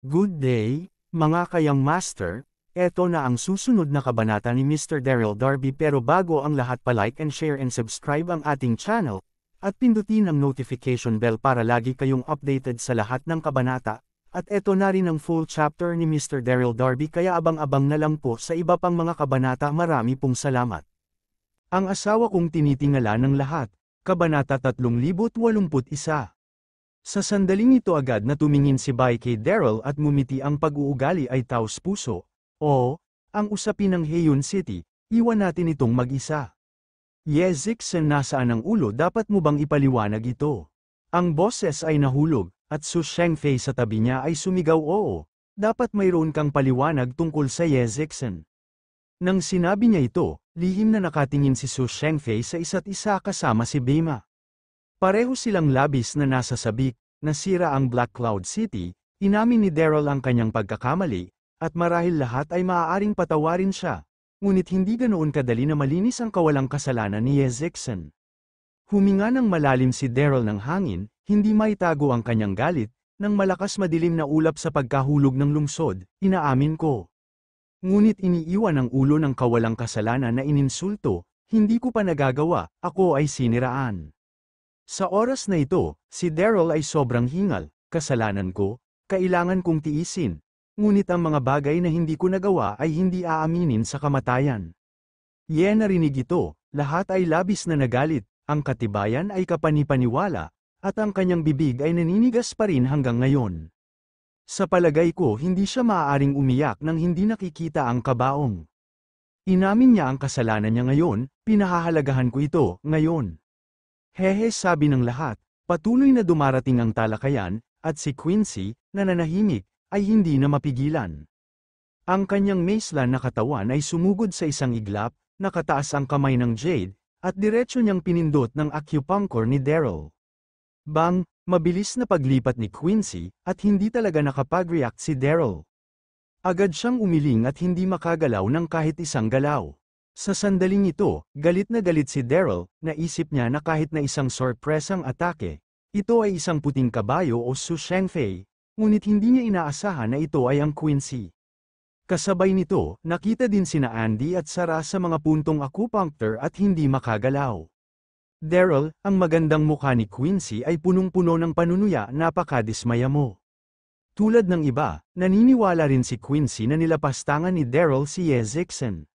Good day, mga kayang master, eto na ang susunod na kabanata ni Mr. Daryl Darby pero bago ang lahat pa-like and share and subscribe ang ating channel, at pindutin ang notification bell para lagi kayong updated sa lahat ng kabanata, at eto na rin ang full chapter ni Mr. Daryl Darby kaya abang-abang na lang po sa iba pang mga kabanata. Marami pong salamat. Ang asawa kong tinitingala ng lahat, Kabanata 3081. Sa sandaling ito agad na tumingin si Bai kay Daryl at ngumiti. Ang pag-uugali ay taos-puso. Oo, ang usapin ng Heian City, iwan natin itong mag-isa. Yeziksen, nasaan ang ulo? Dapat mo bang ipaliwanag ito? Ang boses ay nahulog, at Su Shengfei sa tabi niya ay sumigaw, oo, dapat mayroon kang paliwanag tungkol sa Yeziksen. Nang sinabi niya ito, lihim na nakatingin si Su Shengfei sa isa't isa kasama si Beima. Pareho silang labis na nasa sabik, nasira ang Black Cloud City, inamin ni Daryl ang kanyang pagkakamali, at marahil lahat ay maaaring patawarin siya, ngunit hindi ganoon kadali na malinis ang kawalang kasalanan ni Yeziksen. Huminga ng malalim si Daryl ng hangin, hindi maitago ang kanyang galit, nang malakas madilim na ulap sa pagkahulog ng lungsod, inaamin ko. Ngunit iniiwan ang ulo ng kawalang kasalanan na ininsulto, hindi ko pa nagagawa, ako ay siniraan. Sa oras na ito, si Daryl ay sobrang hingal, kasalanan ko, kailangan kong tiisin, ngunit ang mga bagay na hindi ko nagawa ay hindi aaminin sa kamatayan. Ye, narinig ito, lahat ay labis na nagalit, ang katibayan ay kapanipaniwala, at ang kanyang bibig ay naninigas pa rin hanggang ngayon. Sa palagay ko hindi siya maaaring umiyak nang hindi nakikita ang kabaong. Inamin niya ang kasalanan niya ngayon, pinahahalagahan ko ito, ngayon. Hehe, sabi ng lahat, patuloy na dumarating ang talakayan, at si Quincy, na nanahimik, ay hindi na mapigilan. Ang kanyang maislan na katawan ay sumugod sa isang iglap, nakataas ang kamay ng Jade, at diretso niyang pinindot ng acupuncture ni Daryl. Bang, mabilis na paglipat ni Quincy, at hindi talaga nakapag-react si Daryl. Agad siyang umiling at hindi makagalaw ng kahit isang galaw. Sa sandaling ito, galit na galit si Daryl, naisip niya na kahit na isang sorpresang atake, ito ay isang puting kabayo o Su Shengfei, ngunit hindi niya inaasahan na ito ay ang Quincy. Kasabay nito, nakita din sina Andy at Sarah sa mga puntong acupuncture at hindi makagalaw. Daryl, ang magandang mukha ni Quincy ay punong-puno ng panunuya, napakadismaya mo. Tulad ng iba, naniniwala rin si Quincy na nilapastangan ni Daryl si Yeziksen.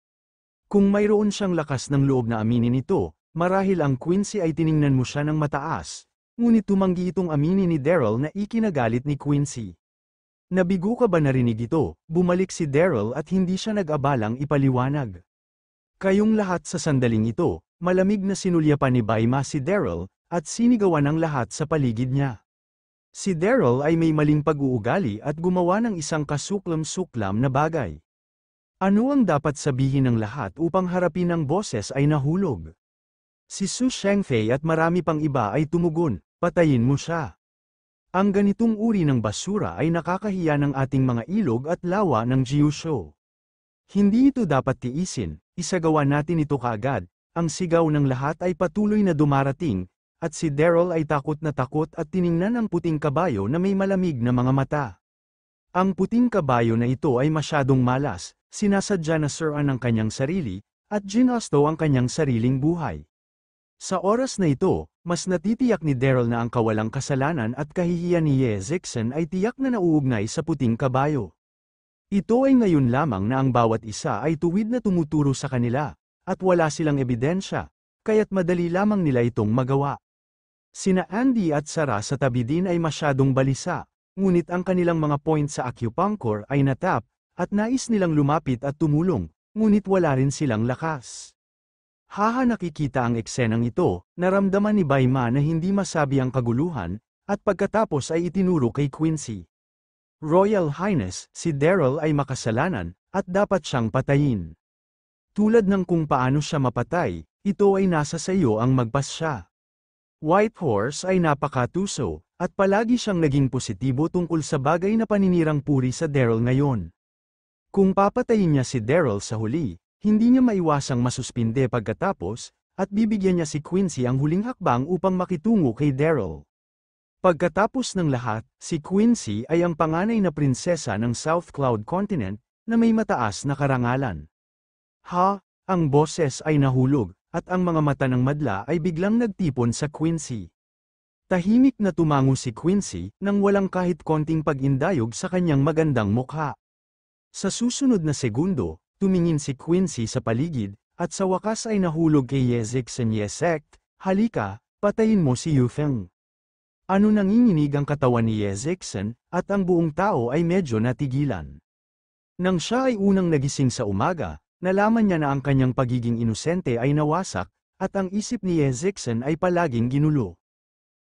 Kung mayroon siyang lakas ng loob na aminin ito, marahil ang Quincy ay tiningnan mo siya ng mataas, ngunit tumanggi itong aminin ni Daryl na ikinagalit ni Quincy. Nabigo ka ba narinig ito? Bumalik si Daryl at hindi siya nag-abalang ipaliwanag. Kayong lahat sa sandaling ito, malamig na sinulyapan ni Beima si Daryl, at sinigawan ang lahat sa paligid niya. Si Daryl ay may maling pag-uugali at gumawa ng isang kasuklam-suklam na bagay. Ano ang dapat sabihin ng lahat upang harapin ang boses ay nahulog? Si Su Shengfei at marami pang iba ay tumugon, patayin mo siya. Ang ganitong uri ng basura ay nakakahiya ng ating mga ilog at lawa ng Gyushu. Hindi ito dapat tiisin, isagawa natin ito kaagad. Ang sigaw ng lahat ay patuloy na dumarating, at si Daryl ay takot at tiningnan ang puting kabayo na may malamig na mga mata. Ang puting kabayo na ito ay masyadong malas, sinasadya na suruan ang kanyang sarili, at ginusto ang kanyang sariling buhay. Sa oras na ito, mas natitiyak ni Daryl na ang kawalang kasalanan at kahihiyan ni Yeziksen ay tiyak na nauugnay sa puting kabayo. Ito ay ngayon lamang na ang bawat isa ay tuwid na tumuturo sa kanila, at wala silang ebidensya, kaya't madali lamang nila itong magawa. Sina Andy at Sarah sa tabi din ay masyadong balisa, ngunit ang kanilang mga point sa acupuncture ay natap, at nais nilang lumapit at tumulong, ngunit wala rin silang lakas. Haha, nakikita ang eksenang ito, naramdaman ni Beima na hindi masabi ang kaguluhan, at pagkatapos ay itinuro kay Quincy. Royal Highness, si Daryl ay makasalanan, at dapat siyang patayin. Tulad ng kung paano siya mapatay, ito ay nasa sa iyo ang magpasya. White Horse ay napakatuso, at palagi siyang naging positibo tungkol sa bagay na paninirang puri sa Daryl ngayon. Kung papatayin niya si Daryl sa huli, hindi niya maiwasang masuspinde pagkatapos, at bibigyan niya si Quincy ang huling hakbang upang makitungo kay Daryl. Pagkatapos ng lahat, si Quincy ay ang panganay na prinsesa ng South Cloud Continent, na may mataas na karangalan. Ha, ang boses ay nahulog, at ang mga mata ng madla ay biglang nagtipon sa Quincy. Tahimik na tumango si Quincy, nang walang kahit konting pag-indayog sa kanyang magandang mukha. Sa susunod na segundo, tumingin si Quincy sa paligid, at sa wakas ay nahulog kay Yezixen. Yesect, halika, patayin mo si Yufeng. Ano nanginginig ang katawan ni Yezixen, at ang buong tao ay medyo natigilan. Nang siya ay unang nagising sa umaga, nalaman niya na ang kanyang pagiging inosente ay nawasak, at ang isip ni Yezixen ay palaging ginulo.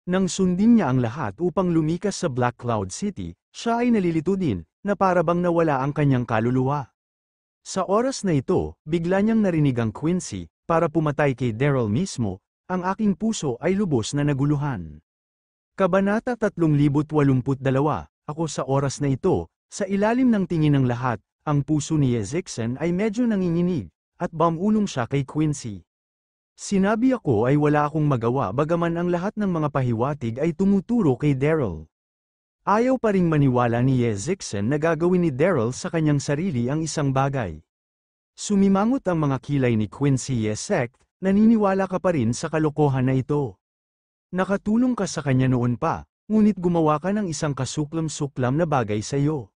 Nang sundin niya ang lahat upang lumikas sa Black Cloud City, siya ay nalilito din, na parabang nawala ang kanyang kaluluwa. Sa oras na ito, bigla niyang narinig ang Quincy, para pumatay kay Daryl mismo, ang aking puso ay lubos na naguluhan. Kabanata 3082, ako sa oras na ito, sa ilalim ng tingin ng lahat, ang puso ni Yezixen ay medyo nanginginig, at bumulong siya kay Quincy. Sinabi ako ay wala akong magawa bagaman ang lahat ng mga pahiwatig ay tumuturo kay Daryl. Ayaw pa ring maniwala ni Yezixen na gagawin ni Daryl sa kanyang sarili ang isang bagay. Sumimangot ang mga kilay ni Quincy. Yesect, naniniwala ka pa rin sa kalokohan na ito. Nakatulong ka sa kanya noon pa, ngunit gumawa ka ng isang kasuklam-suklam na bagay sa iyo.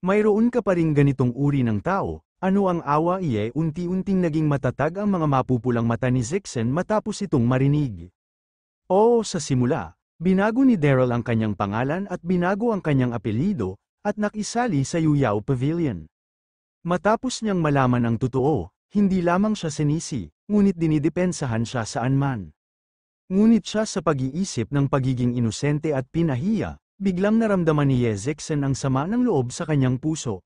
Mayroon ka pa ring ganitong uri ng tao, ano ang awa? Unti-unting naging matatag ang mga mapupulang mata ni Yezixen matapos itong marinig. Oo, sa simula, binago ni Daryl ang kanyang pangalan at binago ang kanyang apelyido, at nakisali sa Yuyao Pavilion. Matapos niyang malaman ang totoo, hindi lamang siya sinisi, ngunit dinidepensahan siya saan man. Ngunit siya sa pag-iisip ng pagiging inosente at pinahiya, biglang naramdaman ni Yezixen ang sama ng loob sa kanyang puso.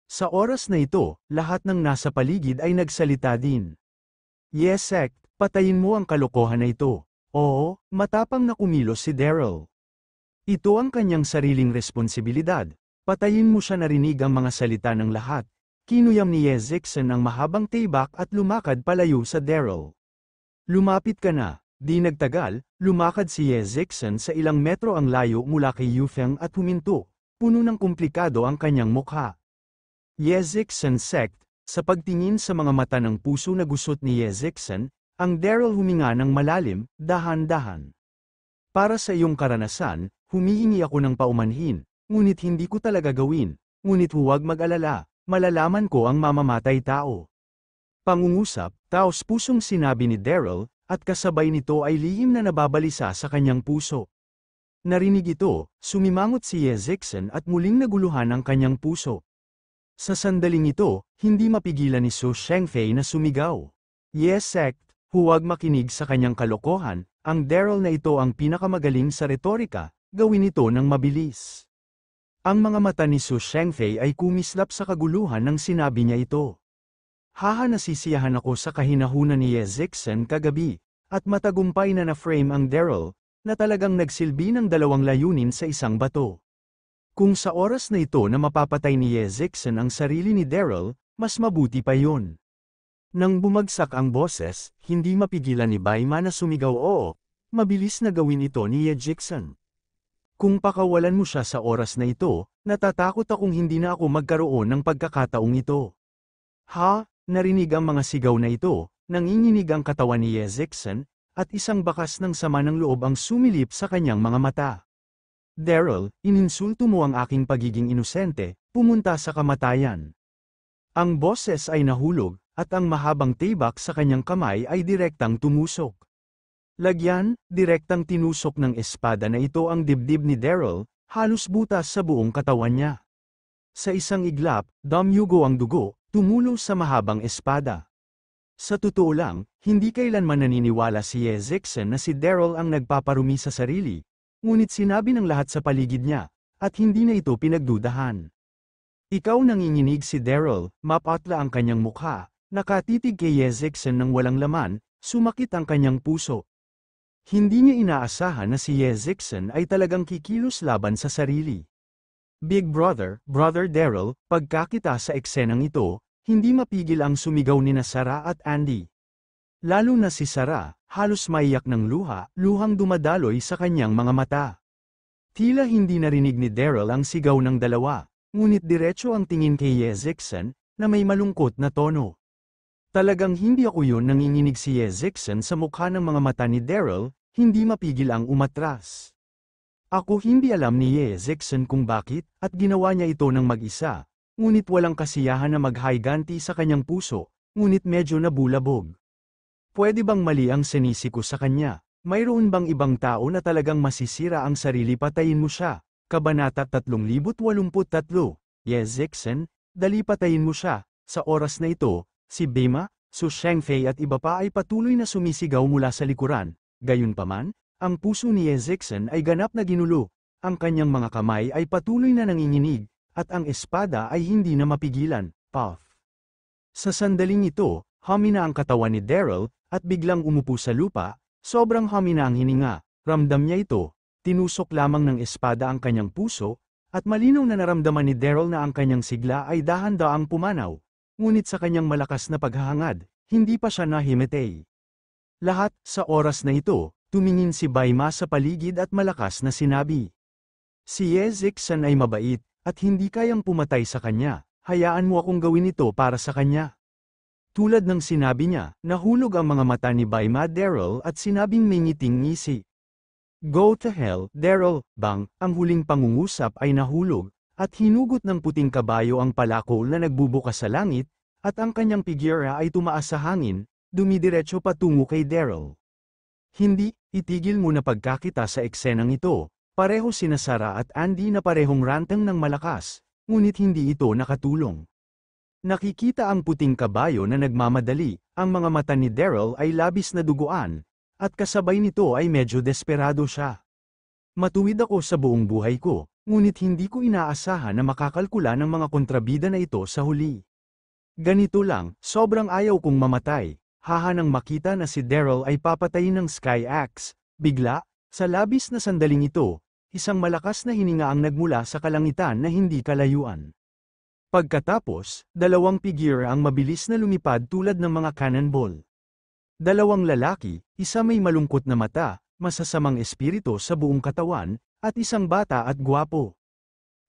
Sa oras na ito, lahat ng nasa paligid ay nagsalita din. Yesect, patayin mo ang kalokohan na ito. Oo, matapang na kumilos si Daryl. Ito ang kanyang sariling responsibilidad. Patayin mo siya. Narinig ang mga salita ng lahat. Kinuyam ni Yezixen ang mahabang tibak at lumakad palayo sa Daryl. Lumapit ka na. Di nagtagal, lumakad si Yezixen sa ilang metro ang layo mula kay Yufeng at huminto, puno ng komplikado ang kanyang mukha. Yezixen sect, sa pagtingin sa mga mata ng puso na gusot ni Yezixen, ang Daryl huminga ng malalim, dahan-dahan. Para sa iyong karanasan, humihingi ako ng paumanhin, ngunit hindi ko talaga gawin, ngunit huwag mag-alala, malalaman ko ang mamamatay tao. Pangungusap, taos-pusong sinabi ni Daryl, at kasabay nito ay lihim na nababalisa sa kanyang puso. Narinig ito, sumimangot si Yezixen at muling naguluhan ang kanyang puso. Sa sandaling ito, hindi mapigilan ni Su Shengfei na sumigaw. Yesect, huwag makinig sa kanyang kalokohan, ang Daryl na ito ang pinakamagaling sa retorika, gawin ito ng mabilis. Ang mga mata ni Su Shengfei ay kumislap sa kaguluhan nang sinabi niya ito. Haha, nasisiyahan ako sa kahinahunan ni Yezixen kagabi, at matagumpay na na-frame ang Daryl, na talagang nagsilbi ng dalawang layunin sa isang bato. Kung sa oras na ito na mapapatay ni Yezixen ang sarili ni Daryl, mas mabuti pa yun. Nang bumagsak ang boses, hindi mapigilan ni Baima na sumigaw. Oo, mabilis na gawin ito ni Yezixen. Kung pakawalan mo siya sa oras na ito, natatakot akong hindi na ako magkaroon ng pagkakataong ito. Ha? Narinig ang mga sigaw na ito, nanginginig ang katawan ni Yezixen, at isang bakas ng sama ng loob ang sumilip sa kanyang mga mata. Daryl, ininsulto mo ang aking pagiging inosente, pumunta sa kamatayan. Ang boses ay nahulog, at ang mahabang tibak sa kanyang kamay ay direktang tumusok. Lagyan, direktang tinusok ng espada na ito ang dibdib ni Daryl, halos butas sa buong katawan niya. Sa isang iglap, damyugo ang dugo, tumulo sa mahabang espada. Sa totoo lang, hindi kailanman naniniwala si Yezixen na si Daryl ang nagpaparumi sa sarili, ngunit sinabi ng lahat sa paligid niya, at hindi na ito pinagdudahan. Ikaw, nanginginig si Daryl, mapatla ang kanyang mukha, nakatitig kay Yezixen ng walang laman, sumakit ang kanyang puso. Hindi niya inaasahan na si Yezixen ay talagang kikilos laban sa sarili. Big Brother, Brother Daryl, pagkakita sa eksenang ito, hindi mapigil ang sumigaw ni Sarah at Andy. Lalo na si Sarah, halos maiyak ng luha, luhang dumadaloy sa kanyang mga mata. Tila hindi narinig ni Daryl ang sigaw ng dalawa, ngunit diretso ang tingin kay Ye Ziexan, na may malungkot na tono. Talagang hindi ako yun, nanginginig si Ye Ziexan sa mukha ng mga mata ni Daryl, hindi mapigil ang umatras. Ako hindi alam ni Ye Ziexan kung bakit, at ginawa niya ito ng mag-isa, ngunit walang kasiyahan na maghayganti sa kanyang puso, ngunit medyo nabulabog. Pwede bang mali ang sinisi ko sa kanya? Mayroon bang ibang tao na talagang masisira ang sarili, patayin mo siya? Kabanata 3083, Ye Ziexan, dali patayin mo siya. Sa oras na ito, si Bema, Su Shengfei at iba pa ay patuloy na sumisigaw mula sa likuran. Gayunpaman, ang puso ni Ye Ziexan ay ganap na ginulo, ang kanyang mga kamay ay patuloy na nanginginig, at ang espada ay hindi na mapigilan. Puff! Sa sandaling ito, humina ang katawan ni Daryl, at biglang umupo sa lupa. Sobrang humina ang hininga, ramdam niya ito, tinusok lamang ng espada ang kanyang puso, at malinaw na naramdaman ni Daryl na ang kanyang sigla ay dahan-daang pumanaw, ngunit sa kanyang malakas na paghahangad, hindi pa siya nahimatay. Lahat, sa oras na ito, tumingin si Baima sa paligid at malakas na sinabi. Si Ye Ziexan ay mabait, at hindi kayang pumatay sa kanya, hayaan mo akong gawin ito para sa kanya. Tulad ng sinabi niya, nahulog ang mga mata ni Baima Daryl at sinabing may ngiting ngisi. Go to hell, Daryl, bang, ang huling pangungusap ay nahulog, at hinugot ng puting kabayo ang palakol na nagbubukas sa langit, at ang kanyang figura ay tumaas sa hangin, dumidiretso patungo kay Daryl. Hindi, itigil mo na pagkakita sa eksenang ito, pareho sina Sarah at Andy na parehong rantang ng malakas, ngunit hindi ito nakatulong. Nakikita ang puting kabayo na nagmamadali, ang mga mata ni Daryl ay labis na duguan, at kasabay nito ay medyo desperado siya. Matuwid ako sa buong buhay ko, ngunit hindi ko inaasahan na makakalkula ng mga kontrabida na ito sa huli. Ganito lang, sobrang ayaw kong mamatay, haha nang makita na si Daryl ay papatayin ng Sky Axe, bigla, sa labis na sandaling ito, isang malakas na hininga ang nagmula sa kalangitan na hindi kalayuan. Pagkatapos, dalawang figure ang mabilis na lumipad tulad ng mga cannonball. Dalawang lalaki, isa may malungkot na mata, masasamang espiritu sa buong katawan, at isang bata at gwapo.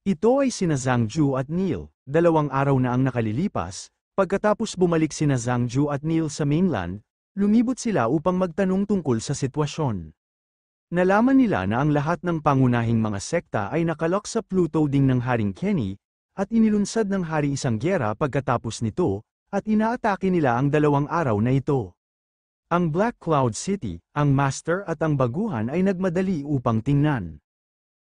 Ito ay sina Zhang Ju at Neil. 2 araw na ang nakalilipas, pagkatapos bumalik sina Zhang Ju at Neil sa mainland, lumibot sila upang magtanong tungkol sa sitwasyon. Nalaman nila na ang lahat ng pangunahing mga sekta ay nakalok sa Pluto ding ng Haring Kenny, at inilunsad ng hari isang gyera pagkatapos nito, at inaatake nila ang 2 araw na ito. Ang Black Cloud City, ang Master at ang baguhan ay nagmadali upang tingnan.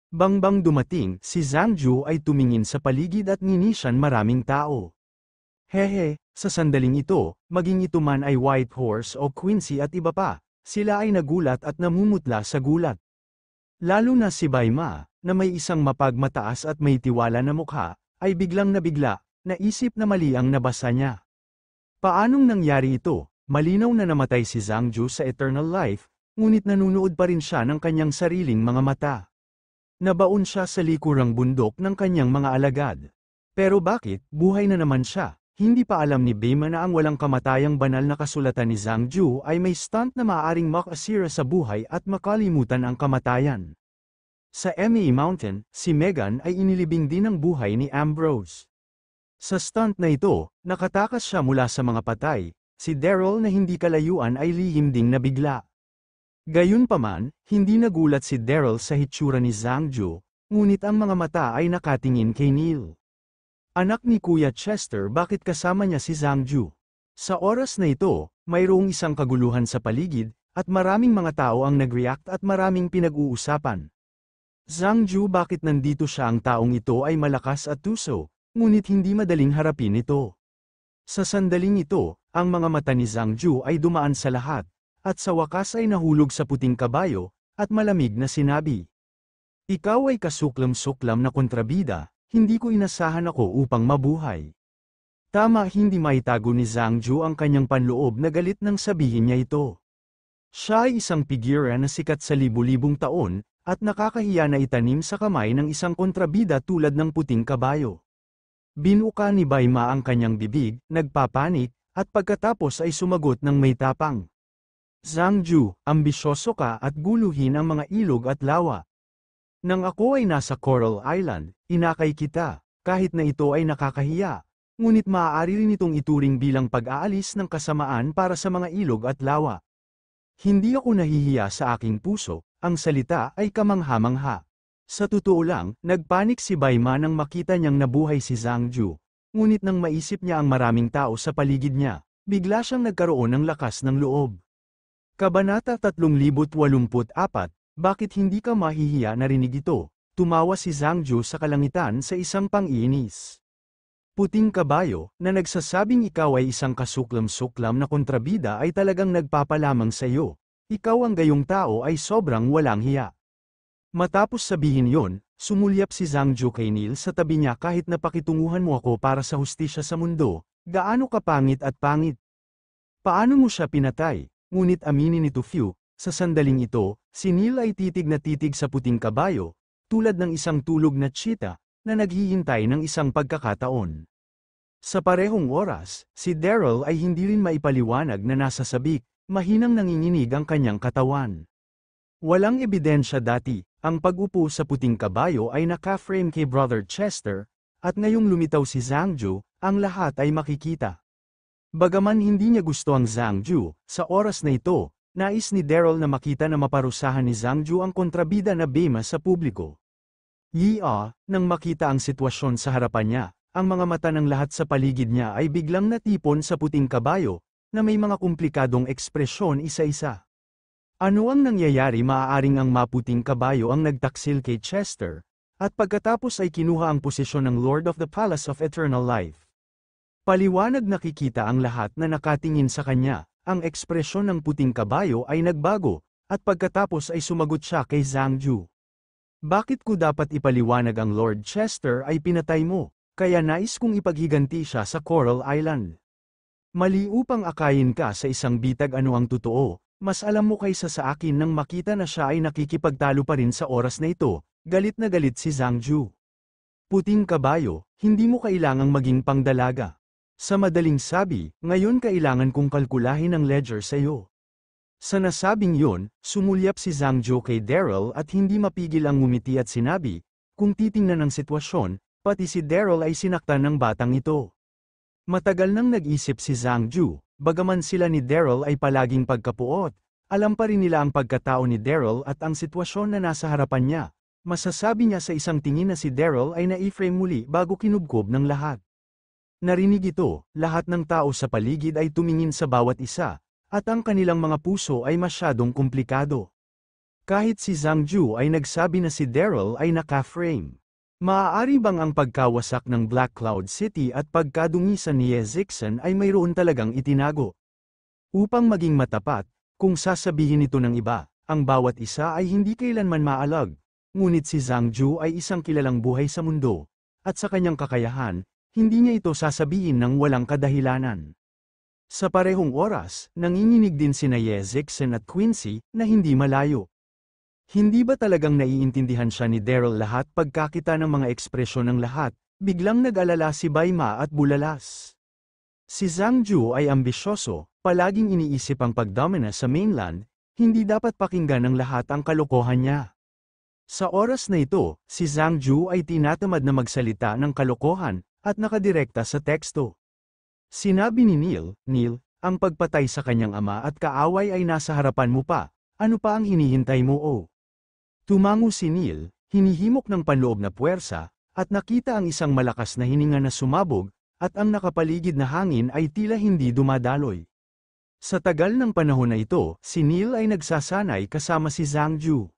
Bangbang dumating, si Zhang Ju ay tumingin sa paligid at nginisyan maraming tao. Hehe, sa sandaling ito, maging ito man ay White Horse o Quincy at iba pa, sila ay nagulat at namumutla sa gulat. Lalo na si Baima, na may isang mapagmataas at may tiwala na mukha, ay biglang nabigla, naisip na mali ang nabasa niya. Paanong nangyari ito? Malinaw na namatay si Zhang Ju sa Eternal Life, ngunit nanunood pa rin siya ng kanyang sariling mga mata. Nabaon siya sa likurang bundok ng kanyang mga alagad. Pero bakit, buhay na naman siya? Hindi pa alam ni Bema na ang walang kamatayang banal na kasulatan ni Zhang Ju ay may stunt na maaaring makasira sa buhay at makalimutan ang kamatayan. Sa MA Mountain, si Megan ay inilibing din ang buhay ni Ambrose. Sa stunt na ito, nakatakas siya mula sa mga patay, si Daryl na hindi kalayuan ay lihim ding nabigla. Gayunpaman, hindi nagulat si Daryl sa hitsura ni Zhang Ju, ngunit ang mga mata ay nakatingin kay Neil. Anak ni Kuya Chester, bakit kasama niya si Zhang Ju? Sa oras na ito, mayroong isang kaguluhan sa paligid, at maraming mga tao ang nag-react at maraming pinag-uusapan. Zhang Ju, bakit nandito siya? Ang taong ito ay malakas at tuso, ngunit hindi madaling harapin ito. Sa sandaling ito, ang mga mata ni Zhang Ju ay dumaan sa lahat, at sa wakas ay nahulog sa puting kabayo, at malamig na sinabi. Ikaw ay kasuklam-suklam na kontrabida, hindi ko inasahan ako upang mabuhay. Tama, hindi maitago ni Zhang Ju ang kanyang panloob na galit nang sabihin niya ito. Siya ay isang figura na sikat sa libu-libong taon, at nakakahiya na itanim sa kamay ng isang kontrabida tulad ng puting kabayo. Binuka ni Baima ang kanyang bibig, nagpapanik, at pagkatapos ay sumagot ng may tapang. Zhang Ju, ambisyoso ka at guluhin ang mga ilog at lawa. Nang ako ay nasa Coral Island, inakay kita, kahit na ito ay nakakahiya. Ngunit maaari rin itong ituring bilang pag-aalis ng kasamaan para sa mga ilog at lawa. Hindi ako nahihiya sa aking puso, ang salita ay kamangha-mangha. Sa totoo lang, nagpanik si Baima nang makita niyang nabuhay si Zhangju. Ngunit nang maisip niya ang maraming tao sa paligid niya, bigla siyang nagkaroon ng lakas ng loob. Kabanata 3084, bakit hindi ka mahihiya narinig ito? Tumawa si Zhangju sa kalangitan sa isang pang-iinis. Puting kabayo, na nagsasabing ikaw ay isang kasuklam-suklam na kontrabida ay talagang nagpapalamang sa iyo. Ikaw ang gayong tao ay sobrang walang hiya. Matapos sabihin yon, sumulyap si Zhangju kay Neil sa tabi niya kahit napakitunguhan mo ako para sa hustisya sa mundo, gaano ka pangit at pangit. Paano mo siya pinatay? Ngunit aminin ni Tufyu, sa sandaling ito, si Neil ay titig na titig sa puting kabayo, tulad ng isang tulog na cheetah, na naghihintay ng isang pagkakataon. Sa parehong oras, si Daryl ay hindi rin maipaliwanag na nasa sabik, mahinang nanginginig ang kanyang katawan. Walang ebidensya dati, ang pag-upo sa puting kabayo ay naka-frame kay Brother Chester, at ngayong lumitaw si Zhangju, ang lahat ay makikita. Bagaman hindi niya gusto ang Zhangju, sa oras na ito, nais ni Daryl na makita na maparusahan ni Zhangju ang kontrabida na Baima sa publiko. Nang makita ang sitwasyon sa harapan niya, ang mga mata ng lahat sa paligid niya ay biglang natipon sa puting kabayo, na may mga komplikadong ekspresyon isa-isa. Ano ang nangyayari? Maaaring ang maputing kabayo ang nagtaksil kay Chester, at pagkatapos ay kinuha ang posisyon ng Lord of the Palace of Eternal Life. Paliwanag nakikita ang lahat na nakatingin sa kanya, ang ekspresyon ng puting kabayo ay nagbago, at pagkatapos ay sumagot siya kay Zhangju. Bakit ko dapat ipaliwanag ang Lord Chester ay pinatay mo, kaya nais kong ipaghiganti siya sa Coral Island. Mali upang akayin ka sa isang bitag ano ang totoo, mas alam mo kaysa sa akin nang makita na siya ay nakikipagtalo pa rin sa oras na ito, galit na galit si Zhangju. Puting kabayo, hindi mo kailangang maging pangdalaga. Sa madaling sabi, ngayon kailangan kong kalkulahin ang ledger sa iyo. Sa nasabing yun, sumulyap si Zhangju kay Daryl at hindi mapigil ang ngumiti at sinabi, kung titingnan ang sitwasyon, pati si Daryl ay sinaktan ng batang ito. Matagal nang nag-isip si Zhangju, bagaman sila ni Daryl ay palaging pagkapuot, alam pa rin nila ang pagkatao ni Daryl at ang sitwasyon na nasa harapan niya. Masasabi niya sa isang tingin na si Daryl ay na-frame muli bago kinubkob ng lahat. Narinig ito, lahat ng tao sa paligid ay tumingin sa bawat isa, at ang kanilang mga puso ay masyadong komplikado. Kahit si Zhangju ay nagsabi na si Daryl ay naka-frame. Maaari bang ang pagkawasak ng Black Cloud City at pagkadungisan ni Ye Zixen ay mayroon talagang itinago? Upang maging matapat, kung sasabihin ito ng iba, ang bawat isa ay hindi kailanman maalag, ngunit si Zhangju ay isang kilalang buhay sa mundo, at sa kanyang kakayahan, hindi niya ito sasabihin ng walang kadahilanan. Sa parehong oras, nanginginig din sina Ye Zixen at Quincy, na hindi malayo. Hindi ba talagang naiintindihan siya ni Daryl lahat pagkakita ng mga ekspresyon ng lahat, biglang nag-alala si Baima at bulalas. Si Zhangju ay ambisyoso, palaging iniisip ang pagdomina sa mainland, hindi dapat pakinggan ng lahat ang kalokohan niya. Sa oras na ito, si Zhangju ay tinatamad na magsalita ng kalokohan, at nakadirekta sa teksto. Sinabi ni Neil, ang pagpatay sa kanyang ama at kaaway ay nasa harapan mo pa, ano pa ang hinihintay mo o? Tumango si Neil, hinihimok ng panloob na puwersa, at nakita ang isang malakas na hininga na sumabog, at ang nakapaligid na hangin ay tila hindi dumadaloy. Sa tagal ng panahon na ito, si Neil ay nagsasanay kasama si Zhangju.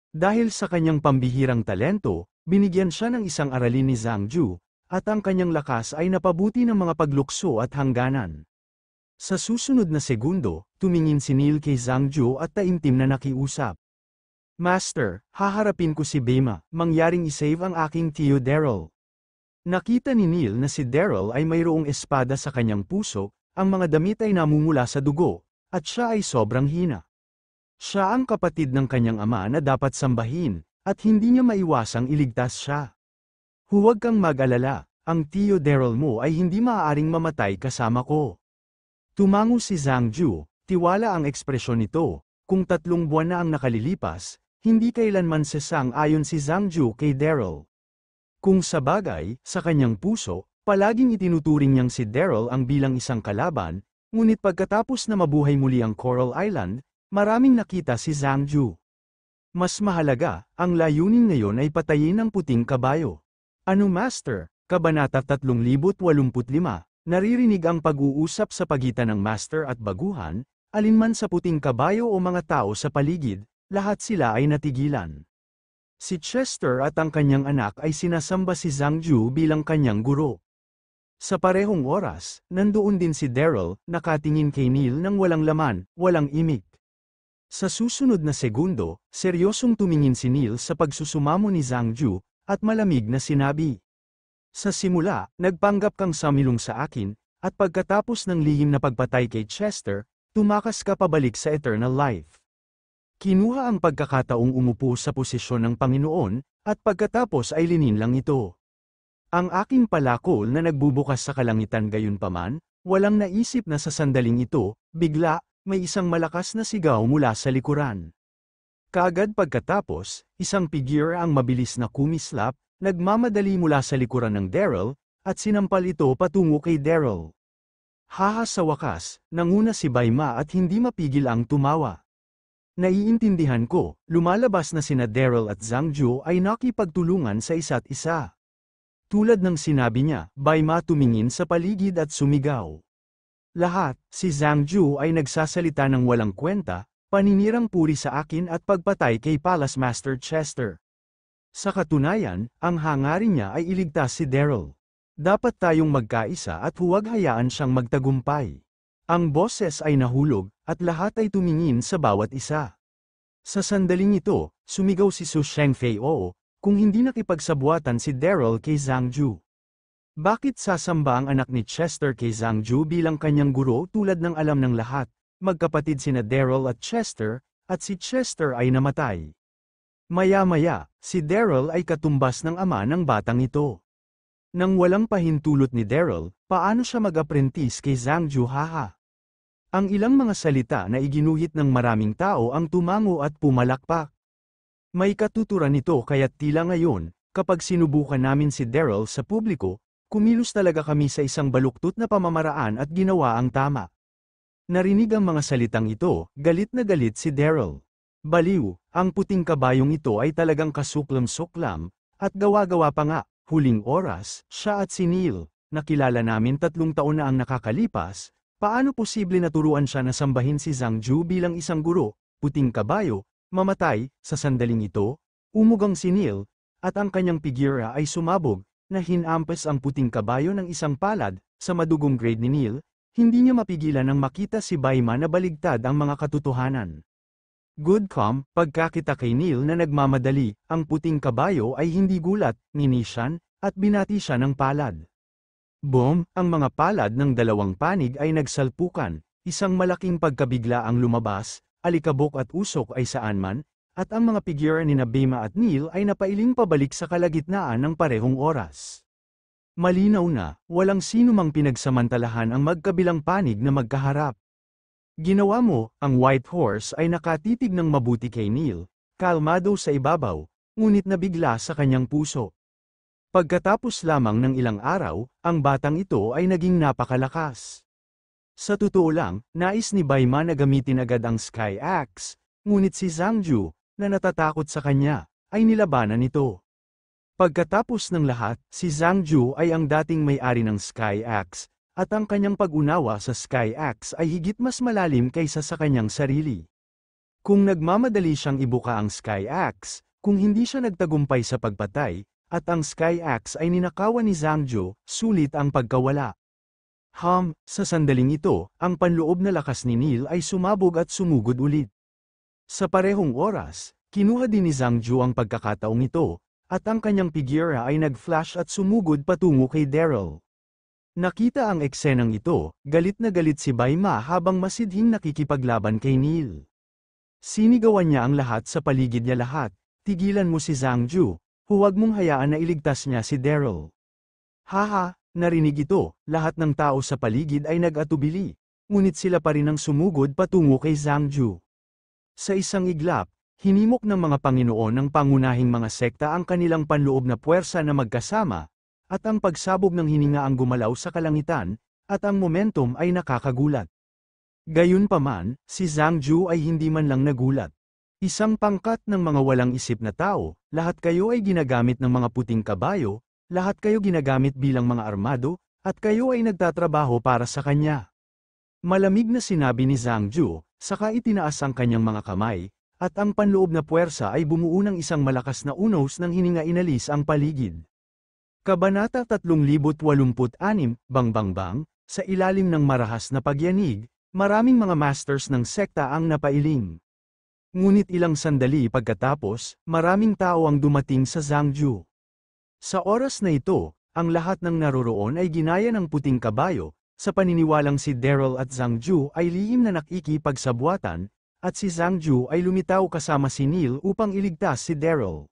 Dahil sa kanyang pambihirang talento, binigyan siya ng isang aralin ni Zhangju, at ang kanyang lakas ay napabuti ng mga paglukso at hangganan. Sa susunod na segundo, tumingin si Neil kay Zhangju at taimtim na nakiusap. Master, haharapin ko si Baima, mangyaring isave ang aking tiyo Daryl. Nakita ni Neil na si Daryl ay mayroong espada sa kanyang puso, ang mga damit ay namumula sa dugo, at siya ay sobrang hina. Siya ang kapatid ng kanyang ama na dapat sambahin, at hindi niya maiwasang iligtas siya. Huwag kang mag-alala, ang tiyo Daryl mo ay hindi maaaring mamatay kasama ko. Tumango si Zhangju, tiwala ang ekspresyon nito, kung 3 buwan na ang nakalilipas, hindi kailanman sasang-ayon si Zhang Ju kay Daryl. Kung sabagay, sa kanyang puso, palaging itinuturing niyang si Daryl ang bilang isang kalaban, ngunit pagkatapos na mabuhay muli ang Coral Island, maraming nakita si Zhang Ju. Mas mahalaga, ang layunin ngayon ay patayin ang puting kabayo. Ano Master? Kabanata 3085, naririnig ang pag-uusap sa pagitan ng Master at baguhan, alinman sa puting kabayo o mga tao sa paligid, lahat sila ay natigilan. Si Chester at ang kanyang anak ay sinasamba si Zhang Ju bilang kanyang guro. Sa parehong oras, nandoon din si Daryl, nakatingin kay Neil nang walang laman, walang imik. Sa susunod na segundo, seryosong tumingin si Neil sa pagsusumamo ni Zhang Ju, at malamig na sinabi. Sa simula, nagpanggap kang samilong sa akin, at pagkatapos ng lihim na pagpatay kay Chester, tumakas ka pabalik sa eternal life. Kinuha ang pagkakataong umupo sa posisyon ng Panginoon, at pagkatapos ay lininlang ito. Ang aking palakol na nagbubukas sa kalangitan gayunpaman, walang naisip na sa sandaling ito, bigla, may isang malakas na sigaw mula sa likuran. Kaagad pagkatapos, isang figure ang mabilis na kumislap, nagmamadali mula sa likuran ng Daryl, at sinampal ito patungo kay Daryl. Haha sa wakas, nanguna si Baima at hindi mapigil ang tumawa. Naiintindihan ko, lumalabas na sina Daryl at Zhang Ju ay nakipagtulungan sa isa't isa. Tulad ng sinabi niya, Baima tumingin sa paligid at sumigaw. Lahat, si Zhang Ju ay nagsasalita ng walang kwenta, paninirang puri sa akin at pagpatay kay Palace Master Chester. Sa katunayan, ang hangarin niya ay iligtas si Daryl. Dapat tayong magkaisa at huwag hayaan siyang magtagumpay. Ang boses ay nahulog, at lahat ay tumingin sa bawat isa. Sa sandaling ito, sumigaw si Su Shengfei oo, kung hindi nakipagsabuatan si Daryl kay Zhang Ju. Bakit sasamba ang anak ni Chester kay Zhang Ju bilang kanyang guro tulad ng alam ng lahat, magkapatid sina Daryl at Chester, at si Chester ay namatay. Maya-maya, si Daryl ay katumbas ng ama ng batang ito. Nang walang pahintulot ni Daryl, paano siya mag-apprentice kay Zhang Ju haha? Ang ilang mga salita na iginuhit ng maraming tao ang tumango at pumalakpak. May katuturan nito kaya't tila ngayon, kapag sinubukan namin si Daryl sa publiko, kumilos talaga kami sa isang baluktot na pamamaraan at ginawa ang tama. Narinig ang mga salitang ito, galit na galit si Daryl. Baliw, ang puting kabayong ito ay talagang kasuklam-suklam, at gawa-gawa pa nga, huling oras, siya at si Neil, nakilala namin 3 taon na ang nakakalipas, paano posible na turuan siya na sambahin si Zhang Ju bilang isang guro, puting kabayo, mamatay, sa sandaling ito, umugang si Neil, at ang kanyang figura ay sumabog, na hinampas ang puting kabayo ng isang palad, sa madugong grade ni Neil, hindi niya mapigilan nang makita si Baima na baligtad ang mga katotohanan. Good calm, pagkakita kay Neil na nagmamadali, ang puting kabayo ay hindi gulat, nginisyan, at binati siya ng palad. Boom, ang mga palad ng dalawang panig ay nagsalpukan, isang malaking pagkabigla ang lumabas, alikabok at usok ay saan man, at ang mga figure ni Baima at Neil ay napailing pabalik sa kalagitnaan ng parehong oras. Malinaw na, walang sino mang pinagsamantalahan ang magkabilang panig na magkaharap. Ginawa mo, ang White Horse ay nakatitig ng mabuti kay Neil, kalmado sa ibabaw, ngunit nabigla sa kanyang puso. Pagkatapos lamang ng ilang araw, ang batang ito ay naging napakalakas. Sa totoo lang, nais ni Baima na gamitin agad ang Sky Axe, ngunit si Zhang Ju, na natatakot sa kanya, ay nilabanan ito. Pagkatapos ng lahat, si Zhang Ju ay ang dating may-ari ng Sky Axe, at ang kanyang pag-unawa sa Sky Axe ay higit mas malalim kaysa sa kanyang sarili. Kung nagmamadali siyang ibuka ang Sky Axe, kung hindi siya nagtagumpay sa pagpatay, at ang Sky Axe ay ninakawan ni Zhang Ju, sulit ang pagkawala. Sa sandaling ito, ang panloob na lakas ni Neil ay sumabog at sumugod ulit. Sa parehong oras, kinuha din ni Zhang Ju ang pagkakataong ito, at ang kanyang figura ay nag-flash at sumugod patungo kay Daryl. Nakita ang eksenang ito, galit na galit si Baima habang masidhing nakikipaglaban kay Neil. Sinigawan niya ang lahat sa paligid niya lahat, tigilan mo si Zhang Ju, huwag mong hayaan na iligtas niya si Daryl. Haha, narinig ito, lahat ng tao sa paligid ay nag-atubili, ngunit sila pa rin ang sumugod patungo kay Zhang Ju. Sa isang iglap, Hinimok ng mga Panginoon ng pangunahing mga sekta ang kanilang panloob na puwersa na magkasama, at ang pagsabog ng hininga ang gumalaw sa kalangitan, at ang momentum ay nakakagulat. Gayunpaman, si Zhang Ju ay hindi man lang nagulat. Isang pangkat ng mga walang isip na tao, lahat kayo ay ginagamit ng mga puting kabayo, lahat kayo ginagamit bilang mga armado, at kayo ay nagtatrabaho para sa kanya. Malamig na sinabi ni Zhang Ju, saka itinaas ang kanyang mga kamay, at ang panloob na puwersa ay bumuo ng isang malakas na unos ng hininga inalis ang paligid. Kabanata 3086, Bang, sa ilalim ng marahas na pagyanig, maraming mga masters ng sekta ang napailing. Ngunit ilang sandali pagkatapos, maraming tao ang dumating sa Zhang Ju. Sa oras na ito, ang lahat ng naroroon ay ginaya ng puting kabayo, sa paniniwalang si Daryl at Zhang Ju ay lihim na nakikipagsabuatan, at si Zhang Ju ay lumitaw kasama si Neil upang iligtas si Daryl.